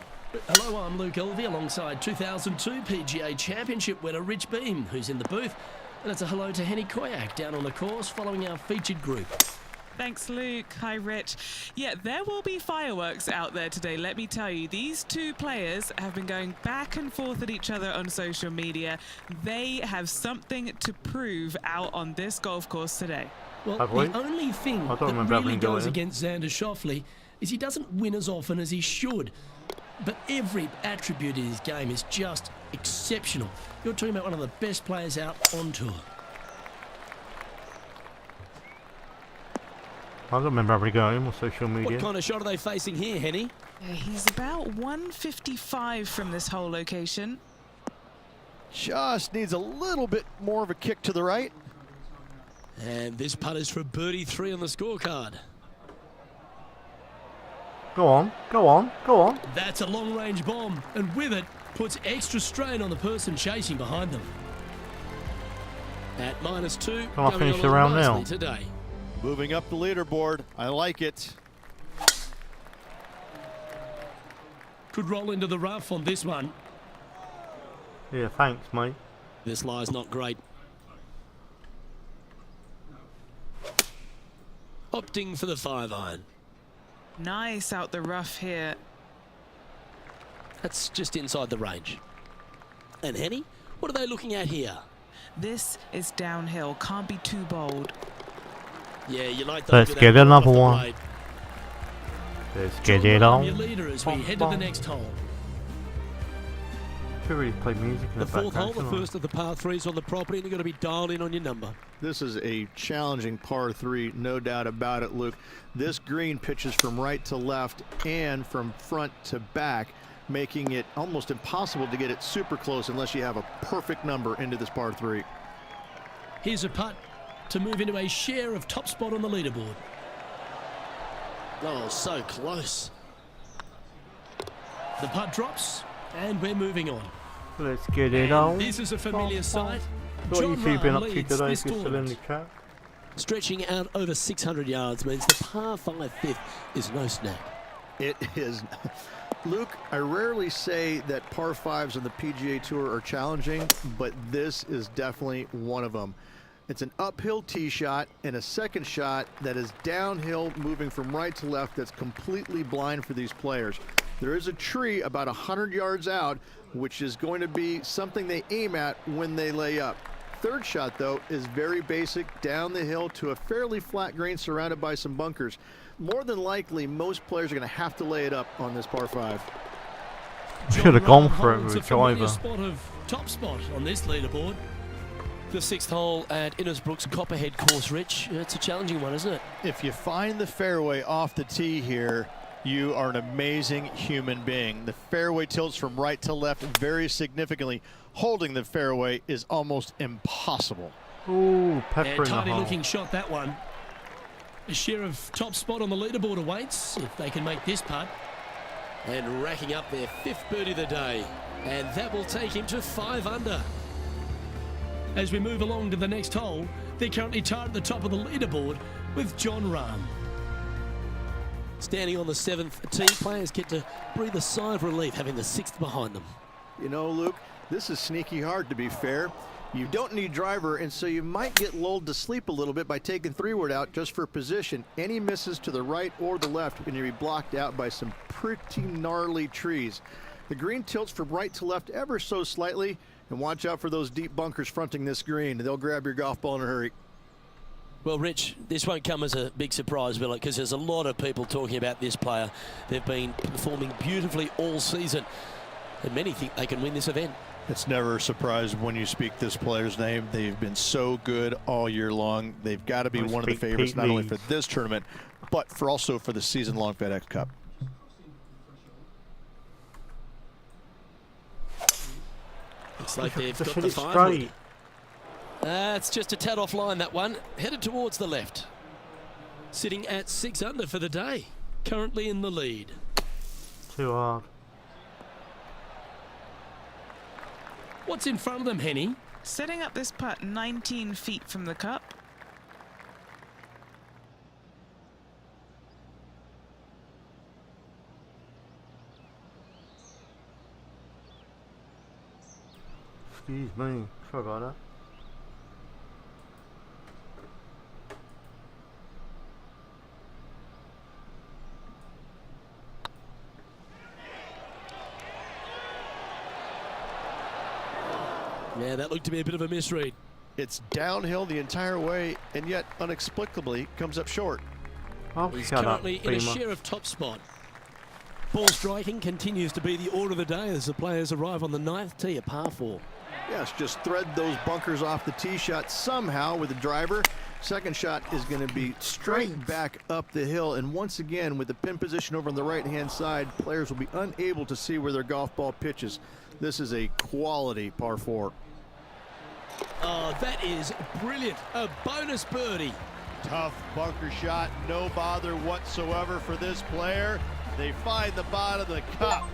Hello, I'm Luke Elvey alongside 2002 PGA Championship winner Rich Beam, who's in the booth. And it's a hello to Henny Koyak down on the course following our featured group. Thanks, Luke. Hi, Rich. Yeah, there will be fireworks out there today, let me tell you. These two players have been going back and forth at each other on social media. They have something to prove out on this golf course today. Well, Have we? the only thing I don't that remember really having goes going. against Xander Schauffele is he doesn't win as often as he should. But every attribute in his game is just exceptional. You're talking about one of the best players out on tour. I don't remember having a game on social media. What kind of shot are they facing here, Henny? Yeah, he's about 155 from this whole location. Just needs a little bit more of a kick to the right. And this putt is for birdie 3 on the scorecard. Go on, go on, go on. That's a long-range bomb, and with it, puts extra strain on the person chasing behind them. At -2, Can I going finish the along round nicely now? today. Moving up the leaderboard. I like it. Could roll into the rough on this one. Yeah, thanks, mate. This lie's not great. Opting for the 5-iron. Nice out the rough here. That's just inside the range. And Henny, what are they looking at here? This is downhill. Can't be too bold. Yeah, you like the Let's look of get that another off the one. blade. Let's John get it Rahm, your on. leader as we head to the next hole. Should really play music in The the fourth hole, background. the shouldn't I? first of the par 3s on the property, and you've got to be dialed in on your number. This is a challenging par 3, no doubt about it, Luke. This green pitches from right to left and from front to back, making it almost impossible to get it super close unless you have a perfect number into this par 3. Here's a putt to move into a share of top spot on the leaderboard. Oh, so close. The putt drops, and we're moving on. Let's get it And on. this is a familiar sight. What John have you been Rahm up to leads today? this If you're still in the tournament. chat. Stretching out over 600 yards means the par 5 fifth is no snack. It is. Luke, I rarely say that par 5s on the PGA Tour are challenging, but this is definitely one of them. It's an uphill tee shot and a second shot that is downhill, moving from right to left, that's completely blind for these players. There is a tree about 100 yards out, which is going to be something they aim at when they lay up. Third shot, though, is very basic, down the hill to a fairly flat green surrounded by some bunkers. More than likely, most players are going to have to lay it up on this par 5. Should have John gone for it Rahm with holds a a familiar driver. spot of top spot on this leaderboard. The 6th hole at Innisbrook's Copperhead course, Rich. It's a challenging one, isn't it? If you find the fairway off the tee here, you are an amazing human being. The fairway tilts from right to left very significantly. Holding the fairway is almost impossible. Ooh, pepper And in the tidy hole. looking shot, that one. A share of top spot on the leaderboard awaits if they can make this putt. And racking up their 5th birdie of the day. And that will take him to 5 under. As we move along to the next hole, they're currently tied at the top of the leaderboard with John Rahm. Standing on the 7th tee, players get to breathe a sigh of relief having the 6th behind them. You know, Luke, this is sneaky hard, to be fair. You don't need driver, and so you might get lulled to sleep a little bit by taking 3-wood out just for position. Any misses to the right or the left, and you'll be blocked out by some pretty gnarly trees. The green tilts from right to left ever so slightly, and watch out for those deep bunkers fronting this green. They'll grab your golf ball in a hurry. Well, Rich, this won't come as a big surprise, will it? Because there's a lot of people talking about this player. They've been performing beautifully all season, and many think they can win this event. It's never a surprise when you speak this player's name. They've been so good all year long. They've got to be one of the favorites, not only for this tournament, but also for the season-long FedEx Cup. Looks like they've got hit the it 5 straight. wood. It's just a tad offline, that one. Headed towards the left. Sitting at 6 under for the day. Currently in the lead. Too hard. What's in front of them, Henny? Setting up this putt 19 feet from the cup. Excuse me. Sorry about that. Yeah, that looked to be a bit of a misread. It's downhill the entire way, and yet inexplicably comes up short. Oh, He's shut up, currently in a Beamer. share of top spot. Ball striking continues to be the order of the day as the players arrive on the 9th tee, a par 4. Yes, just thread those bunkers off the tee shot somehow with the driver. Second shot is going to be straight back up the hill, and once again with the pin position over on the right-hand side, players will be unable to see where their golf ball pitches. This is a quality par 4. Oh, that is brilliant. A bonus birdie. Tough bunker shot, no bother whatsoever for this player. They find the bottom of the cup.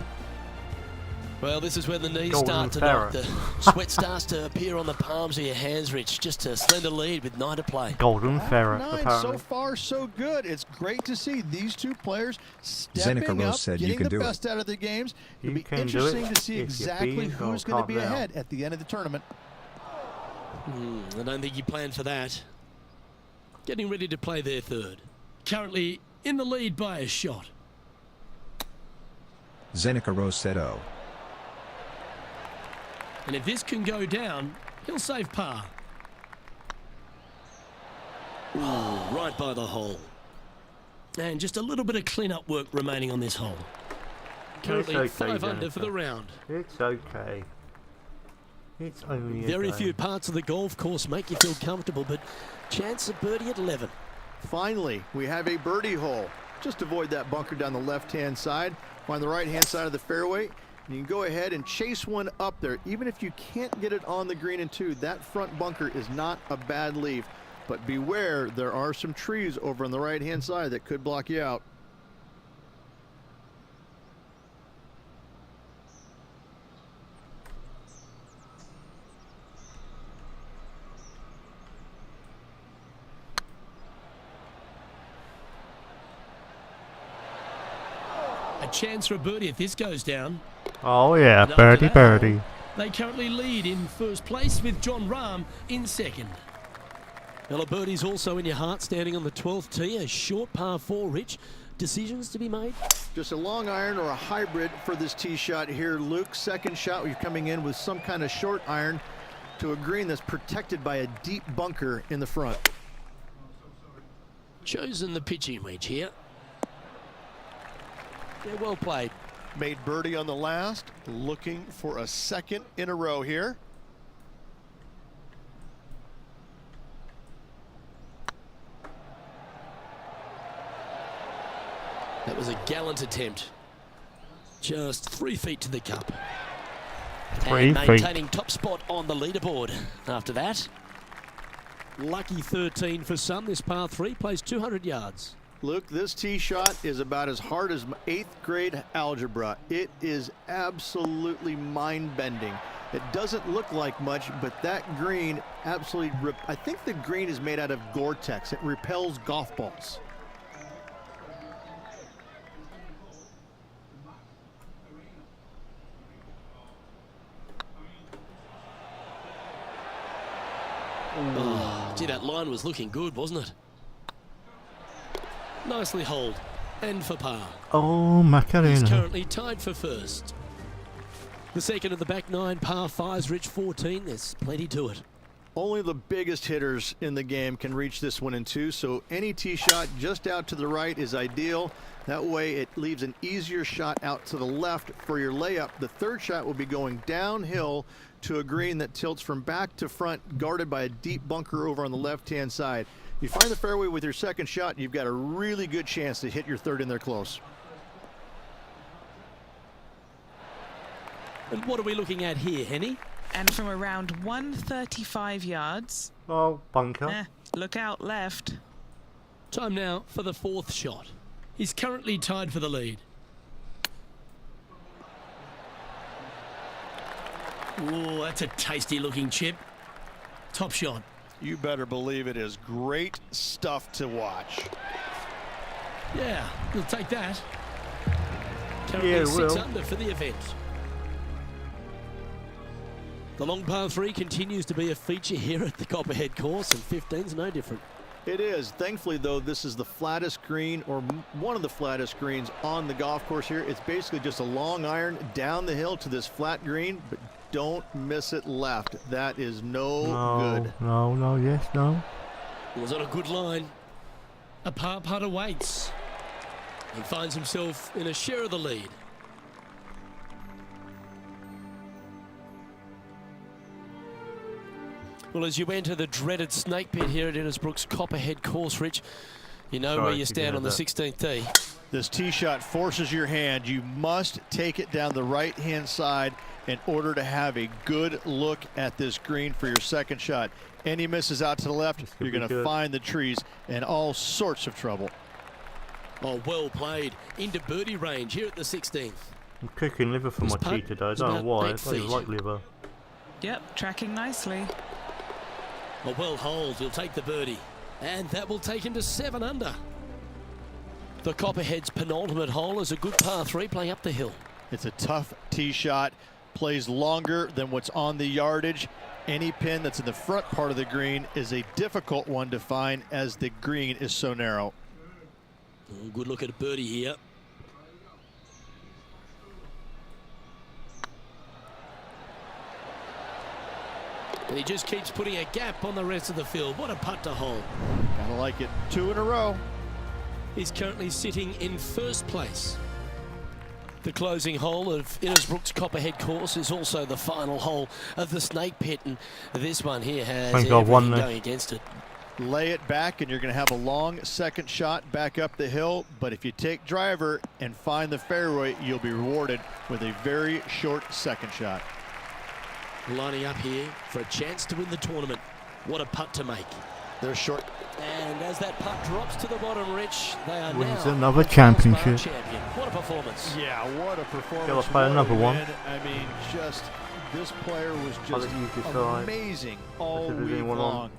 Well, this is where the knees Golden start to knock. The sweat starts to appear on the palms of your hands, Rich. Just a slender lead with 9 to play. Golden ferret, 9, apparently. so far so good. It's great to see these two players Zenica stepping Rose up, said you getting can the do it. best out of the games. It'll You be can do interesting it to see if you're exactly being who's or going to be calm down. ahead at the end of the tournament. I don't think you planned for that. Getting ready to play their third. Currently in the lead by a shot. Zenica Rose said, oh. And if this can go down, he'll save par. Ooh, right by the hole. And just a little bit of clean-up work remaining on this hole. Currently okay, 5 under for Jennifer. the round. It's okay. It's only a Very game. few parts of the golf course make you feel comfortable, but chance of birdie at 11. Finally, we have a birdie hole. Just avoid that bunker down the left-hand side. Find the right-hand side of the fairway. And you can go ahead and chase one up there. Even if you can't get it on the green in 2, that front bunker is not a bad leave. But beware, there are some trees over on the right-hand side that could block you out. A chance for a birdie if this goes down. Oh yeah, And after birdie, that birdie. hole, They currently lead in first place with John Rahm in second. Well, a birdie's also in your heart, standing on the 12th tee, a short par 4, Rich. Decisions to be made? Just a long iron or a hybrid for this tee shot here, Luke. Second shot, we're coming in with some kind of short iron to a green that's protected by a deep bunker in the front. Chosen the pitching wedge here. Yeah, well played. Made birdie on the last, looking for a second in a row here. That was a gallant attempt. Just 3 feet to the cup. 3 And feet. maintaining top spot on the leaderboard after that. Lucky 13 for some. This par 3 plays 200 yards. Luke, this tee shot is about as hard as 8th grade algebra. It is absolutely mind-bending. It doesn't look like much, but that green absolutely, I think the green is made out of Gore-Tex. It repels golf balls. Oh, gee, that line was looking good, wasn't it? Nicely holed. And for par. Oh, He's Macarena. currently tied for first. The second of the back 9 par 5s, Rich 14. There's plenty to it. Only the biggest hitters in the game can reach this one in two, so any tee shot just out to the right is ideal. That way it leaves an easier shot out to the left for your layup. The third shot will be going downhill to a green that tilts from back to front, guarded by a deep bunker over on the left-hand side. You find the fairway with your second shot, and you've got a really good chance to hit your third in there close. And what are we looking at here, Henny? And from around 135 yards, Oh, bunker. look out left. Time now for the fourth shot. He's currently tied for the lead. Oh, that's a tasty looking chip. Top shot. You better believe it is great stuff to watch. Yeah, we'll take that. Currently Yeah, 6 will. under for the event. The long par 3 continues to be a feature here at the Copperhead course, and 15's no different. It is. Thankfully, though, this is the flattest green, or one of the flattest greens on the golf course here. It's basically just a long iron down the hill to this flat green, but don't miss it left. That is no good. No, yes, no. It was on a good line. A par putt awaits. And finds himself in a share of the lead. Well, as you enter the dreaded snake pit here at Innisbrook's Copperhead course, Rich, you know where you stand on the 16th tee. This tee shot forces your hand. You must take it down the right-hand side in order to have a good look at this green for your second shot. Any misses out to the left, you're going to find the trees in all sorts of trouble. Oh, well played. Into birdie range here at the 16th. I'm cooking liver for This my tea putt today. I is don't know about why. 8 I don't feet. like liver. Yep, tracking nicely. A well hold, he'll take the birdie. And that will take him to 7 under. The Copperhead's penultimate hole is a good par 3 playing up the hill. It's a tough tee shot, plays longer than what's on the yardage. Any pin that's in the front part of the green is a difficult one to find as the green is so narrow. Oh, good look at a birdie here. And he just keeps putting a gap on the rest of the field. What a putt to hole. Gotta like it. 2 in a row. He's currently sitting in first place. The closing hole of Innisbrook's Copperhead course is also the final hole of the snake pit, and this one here has Thank God, won everything this. going against it. Lay it back and you're going to have a long second shot back up the hill, but if you take driver and find the fairway, you'll be rewarded with a very short second shot. Lining up here for a chance to win the tournament. What a putt to make. They're short. And as that putt drops to the bottom, Rich, they are Wins now another the championship. Valspar champion. What a performance. Yeah, what a performance. Shall I play What a another one? win. I mean, just this player was I'll just let you decide. amazing all If there's week anyone on. long.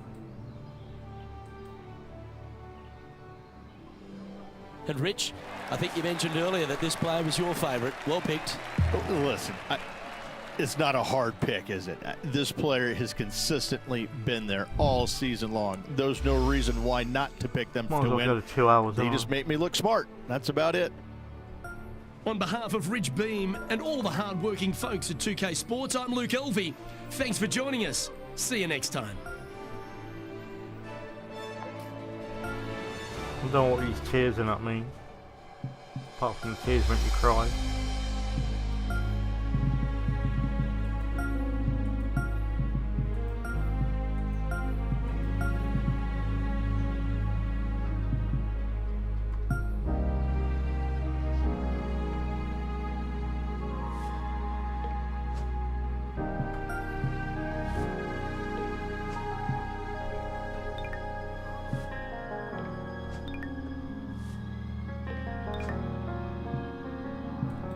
And Rich, I think you mentioned earlier that this player was your favourite. Well picked. Listen, it's not a hard pick, is it? This player has consistently been there all season long. There's no reason why not to pick them Might as to well win. go to 2 hours. They on. just make me look smart. That's about it. On behalf of Rich Beam and all the hard-working folks at 2K Sports, I'm Luke Elvey. Thanks for joining us. See you next time. I don't know what these tears in that mean. Apart from the tears make you cry.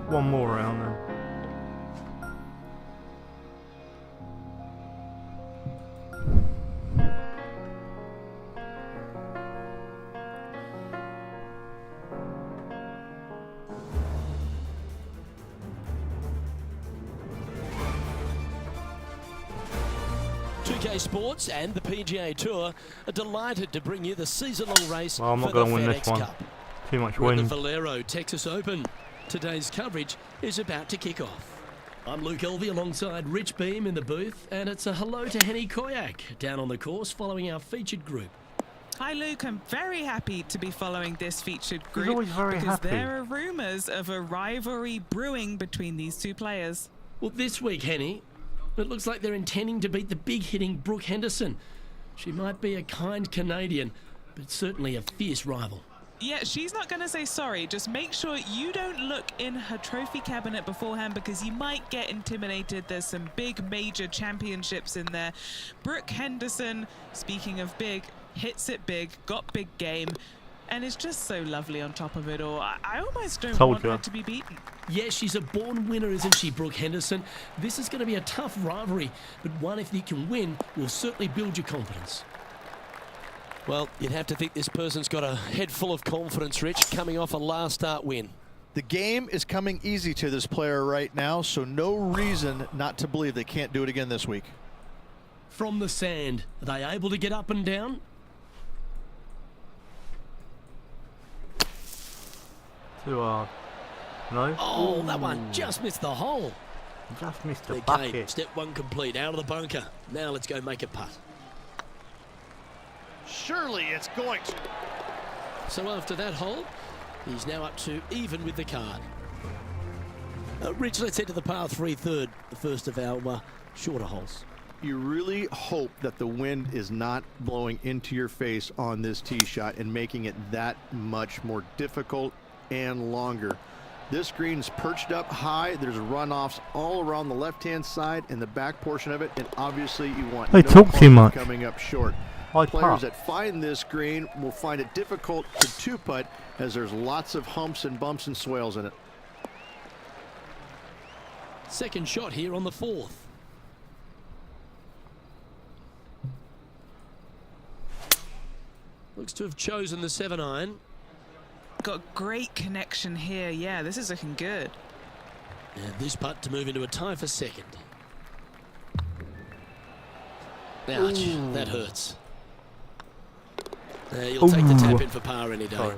One more round then. UK Sports and the PGA Tour are delighted to bring you the season-long race Well, I'm not for the gonna win this FedEx one. Cup. Too much We're at the wind. Valero Texas Open. Today's coverage is about to kick off. I'm Luke Elvey alongside Rich Beam in the booth, and it's a hello to Henny Koyak down on the course following our featured group. Hi Luke, I'm very happy to be following this featured group always very because happy. there are rumours of a rivalry brewing between these two players. Well, this week, Henny, it looks like they're intending to beat the big-hitting Brooke Henderson. She might be a kind Canadian, but certainly a fierce rival. Yeah, she's not going to say sorry. Just make sure you don't look in her trophy cabinet beforehand because you might get intimidated. There's some big major championships in there. Brooke Henderson, speaking of big, hits it big, got big game, and is just so lovely on top of it all. I almost don't want her to be beaten. Yeah, she's a born winner, isn't she, Brooke Henderson? This is going to be a tough rivalry, but one if you can win will certainly build your confidence. Well, you'd have to think this person's got a head full of confidence, Rich, coming off a last start win. The game is coming easy to this player right now, so no reason not to believe they can't do it again this week. From the sand, are they able to get up and down? Too hard. No? Oh, that one just missed the hole. Just missed the Okay, bucket. step one complete, out of the bunker. Now let's go make a putt. Surely it's going to. So after that hole, he's now up to even with the card. Rich, let's head to the par 3 third, the first of our shorter holes. You really hope that the wind is not blowing into your face on this tee shot and making it that much more difficult and longer. This green's perched up high. There's runoffs all around the left-hand side and the back portion of it, and obviously you want They no talk too putt much. coming up short. I Players putt. that find this green will find it difficult to two-putt as there's lots of humps and bumps and swales in it. Second shot here on the 4th. Looks to have chosen the 7-iron. Got great connection here. Yeah, this is looking good. And this putt to move into a tie for second. Ouch, that hurts. You'll take the tap in for par any day. Sorry.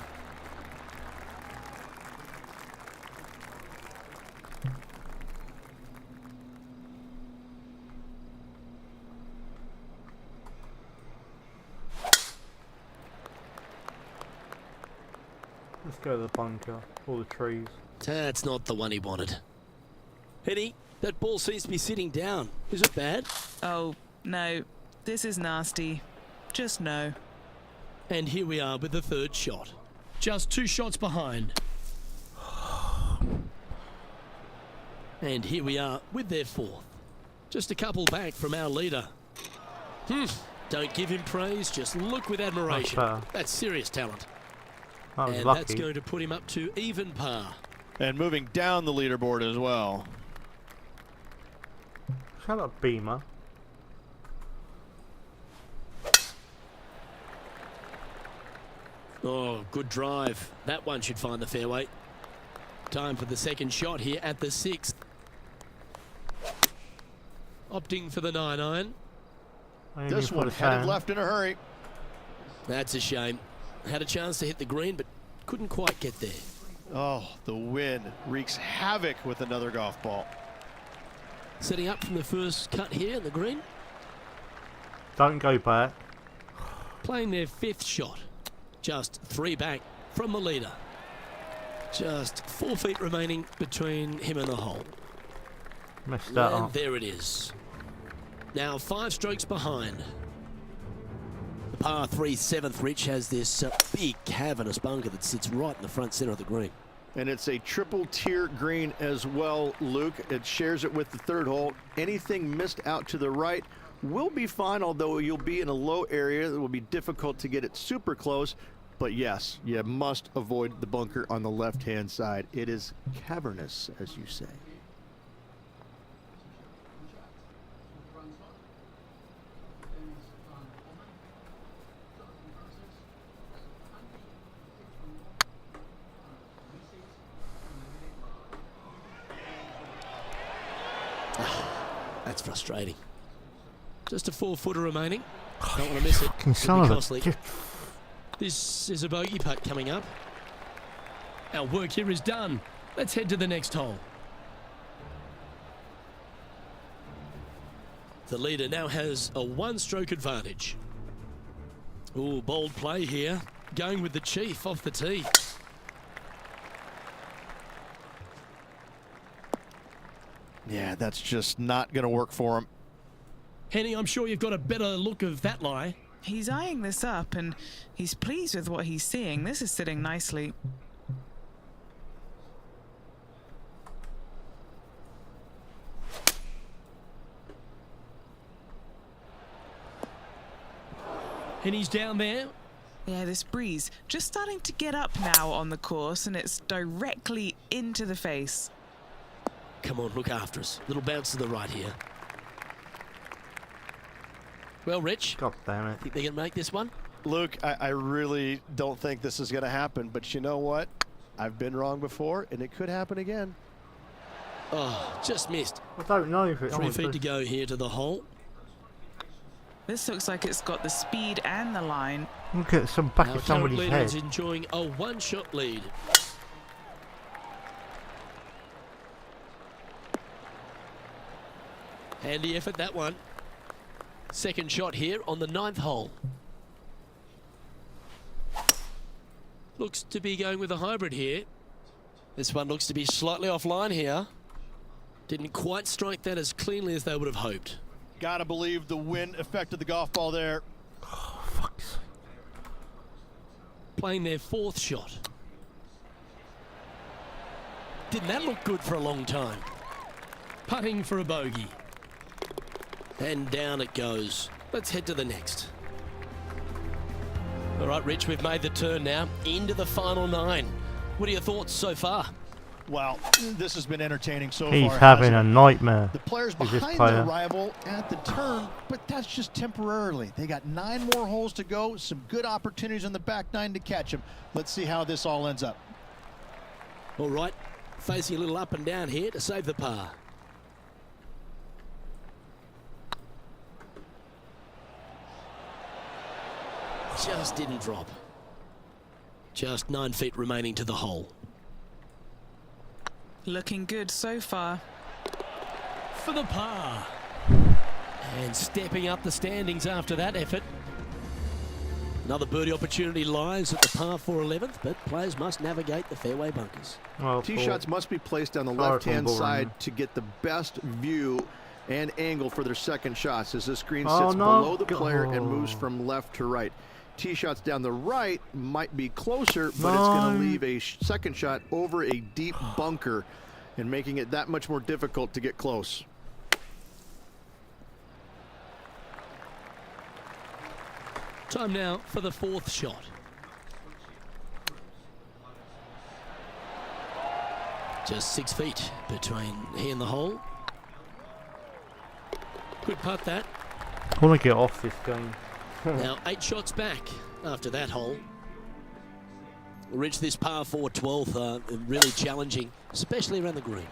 Let's go to the bunker, all the trees. That's not the one he wanted. Henny, that ball seems to be sitting down. Is it bad? Oh, no. This is nasty. Just no. And here we are with the third shot. Just 2 shots behind. And here we are with their 4th. Just a couple back from our leader. Don't give him praise, just look with admiration. That's serious talent. That was And lucky. that's going to put him up to even par. And moving down the leaderboard as well. Shut up, Beamer. Oh, good drive. That one should find the fairway. Time for the second shot here at the 6th. Opting for the 9-iron. This one headed left in a hurry. That's a shame. Had a chance to hit the green, but couldn't quite get there. Oh, the wind wreaks havoc with another golf ball. Setting up from the first cut here in the green. Don't go back. Playing their 5th shot. Just 3 back from the leader. Just 4 feet remaining between him and the hole. Messed that And up. there it is. Now 5 strokes behind. The par 3 7th, Rich, has this big cavernous bunker that sits right in the front center of the green. And it's a triple tier green as well, Luke. It shares it with the 3rd hole. Anything missed out to the right will be fine, although you'll be in a low area that will be difficult to get it super close. But yes, you must avoid the bunker on the left-hand side. It is cavernous, as you say. That's frustrating. Just a 4-footer remaining. Don't want to miss it. Son Could be of a costly. This is a bogey putt coming up. Our work here is done. Let's head to the next hole. The leader now has a one-stroke advantage. Ooh, bold play here. Going with the Chief off the tee. Yeah, that's just not going to work for him. Henny, I'm sure you've got a better look of that lie. He's eyeing this up and he's pleased with what he's seeing. This is sitting nicely. Henny's down there. Yeah, this breeze just starting to get up now on the course, and it's directly into the face. Come on, look after us. Little bounce to the right here. Well, Rich, God damn it. think they can make this one? Luke, I really don't think this is going to happen, but you know what? I've been wrong before, and it could happen again. Oh, just missed. I don't know if it's 3 feet to go here to the hole. This looks like it's got the speed and the line. Look at some back Our of current somebody's leader head. is enjoying a one-shot lead. Handy effort, that one. Second shot here on the 9th hole. Looks to be going with a hybrid here. This one looks to be slightly offline here. Didn't quite strike that as cleanly as they would have hoped. Gotta believe the wind affected the golf ball there. Playing their 4th shot. Didn't that look good for a long time? Putting for a bogey. And down it goes. Let's head to the next. All right, Rich, we've made the turn now into the final 9. What are your thoughts so far? Well, this has been entertaining so He's far. having hasn't a it? nightmare. The players Is this behind player? their rival at the turn, but that's just temporarily. They got 9 more holes to go. Some good opportunities on the back 9 to catch them. Let's see how this all ends up. All right, facing a little up and down here to save the par. Just didn't drop. Just 9 feet remaining to the hole. Looking good so far. For the par. And stepping up the standings after that effort. Another birdie opportunity lies at the par 4 11th, but players must navigate the fairway bunkers. Well, Tee shots must be placed on the Sorry, left-hand boring. side to get the best view and angle for their second shots as this green Oh, sits no. below the player and moves Oh. from left to right. Tee shots down the right might be closer, but it's going to No. leave a second shot over a deep bunker and making it that much more difficult to get close. Time now for the 4th shot. Just 6 feet between he and the hole. Good putt that. I want to get off this game. Now 8 shots back after that hole. We'll reach this par 4 12th, really challenging, especially around the green.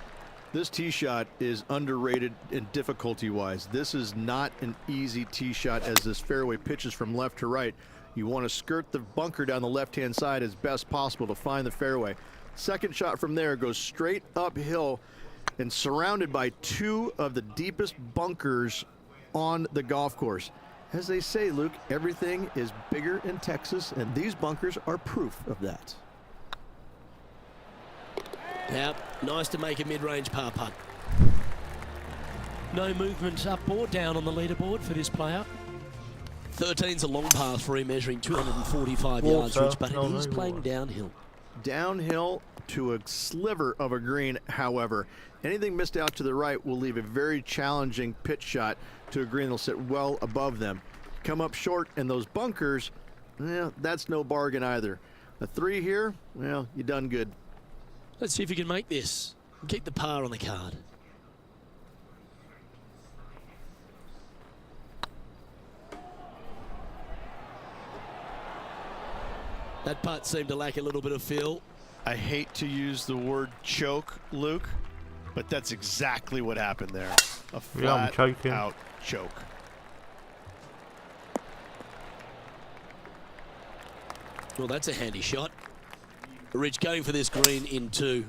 This tee shot is underrated in difficulty-wise. This is not an easy tee shot as this fairway pitches from left to right. You want to skirt the bunker down the left-hand side as best possible to find the fairway. Second shot from there goes straight uphill and surrounded by 2 of the deepest bunkers on the golf course. As they say, Luke, everything is bigger in Texas, and these bunkers are proof of that. Now, nice to make a mid-range par putt. No movement up or down on the leaderboard for this player. 13's a long par for him, measuring 245 yards, Water. Rich, but No, it is no playing water. downhill. Downhill to a sliver of a green, however. Anything missed out to the right will leave a very challenging pitch shot to a green that'll sit well above them. Come up short in those bunkers, well, that's no bargain either. A 3 here, well, you done good. Let's see if you can make this and keep the par on the card. That putt seemed to lack a little bit of feel. I hate to use the word choke, Luke, but that's exactly what happened there. A Yeah, I'm flat choking. out choke. Well, that's a handy shot. Rich going for this green in 2.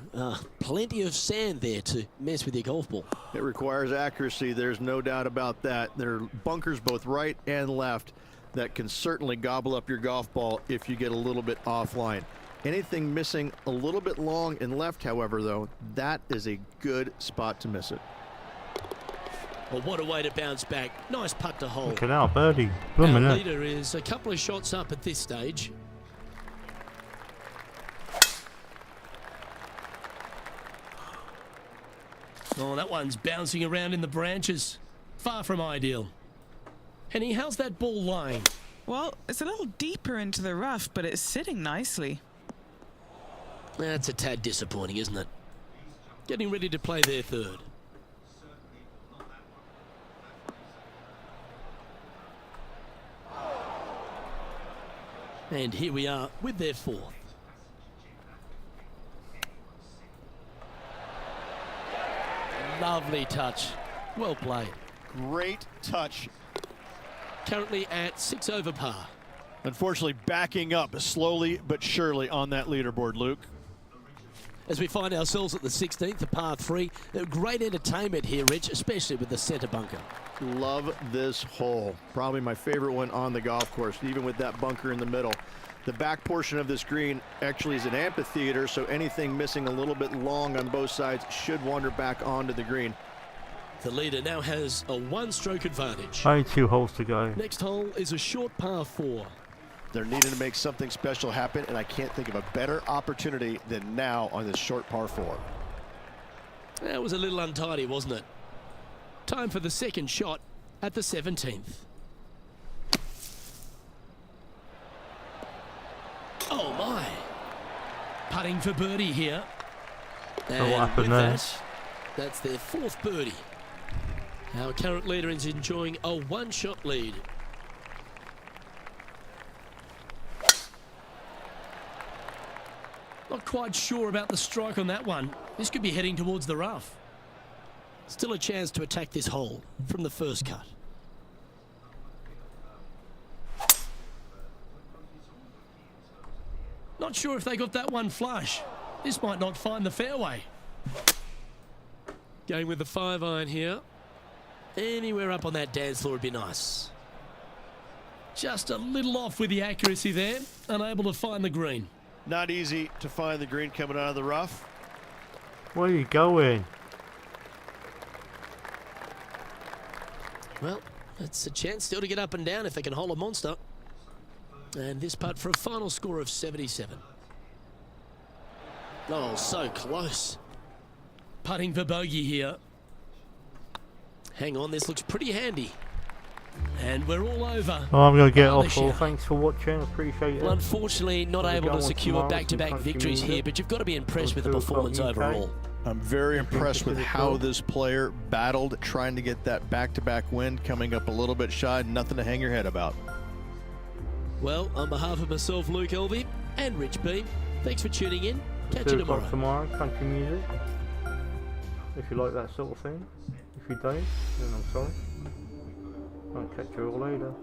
Plenty of sand there to mess with your golf ball. It requires accuracy. There's no doubt about that. There are bunkers both right and left that can certainly gobble up your golf ball if you get a little bit offline. Anything missing a little bit long and left, however, though, that is a good spot to miss it. Well, what a way to bounce back. Nice putt to hold. Look at that birdie. Our Blooming it. leader is a couple of shots up at this stage. Oh, that one's bouncing around in the branches. Far from ideal. Henny, how's that ball lying? Well, it's a little deeper into the rough, but it's sitting nicely. That's a tad disappointing, isn't it? Getting ready to play their 3rd. And here we are with their 4th. Lovely touch. Well played. Great touch. Currently at 6 over par. Unfortunately, backing up slowly but surely on that leaderboard, Luke. As we find ourselves at the 16th, the par 3. Great entertainment here, Rich, especially with the centre bunker. Love this hole. Probably my favorite one on the golf course, even with that bunker in the middle. The back portion of this green actually is an amphitheater, so anything missing a little bit long on both sides should wander back onto the green. The leader now has a 1-stroke advantage. Only 2 holes to go. Next hole is a short par 4. They're needing to make something special happen, and I can't think of a better opportunity than now on this short par 4. That was a little untidy, wasn't it? Time for the second shot at the 17th. Oh my! Putting for birdie here. And what happened with there? that, that's their 4th birdie. Our current leader is enjoying a 1-shot lead. Not quite sure about the strike on that one. This could be heading towards the rough. Still a chance to attack this hole from the first cut. Not sure if they got that one flush. This might not find the fairway. Going with the 5-iron here. Anywhere up on that dance floor would be nice. Just a little off with the accuracy there. Unable to find the green. Not easy to find the green coming out of the rough. Where are you going? Well, it's a chance still to get up and down if they can hold a monster. And this putt for a final score of 77. Oh, so close. Putting for bogey here. Hang on, this looks pretty handy. And we're all over. Oh, I'm going to get Oh, off. the All. shout. Thanks for watching. Appreciate it. Well, unfortunately, not We'll able go to on secure tomorrow, back-to-back some country victories music. here, but you've got to be impressed with the 2 o'clock performance UK. overall. I'm very impressed with Pretty how cool. this player battled, trying to get that back-to-back win, coming up a little bit shy. Nothing to hang your head about. Well, on behalf of myself, Luke Elvey, and Rich Beam, thanks for tuning in. Catch 2 you o'clock tomorrow. tomorrow, country music. If you like that sort of thing. If you don't, then I'm sorry. I'll catch you all later.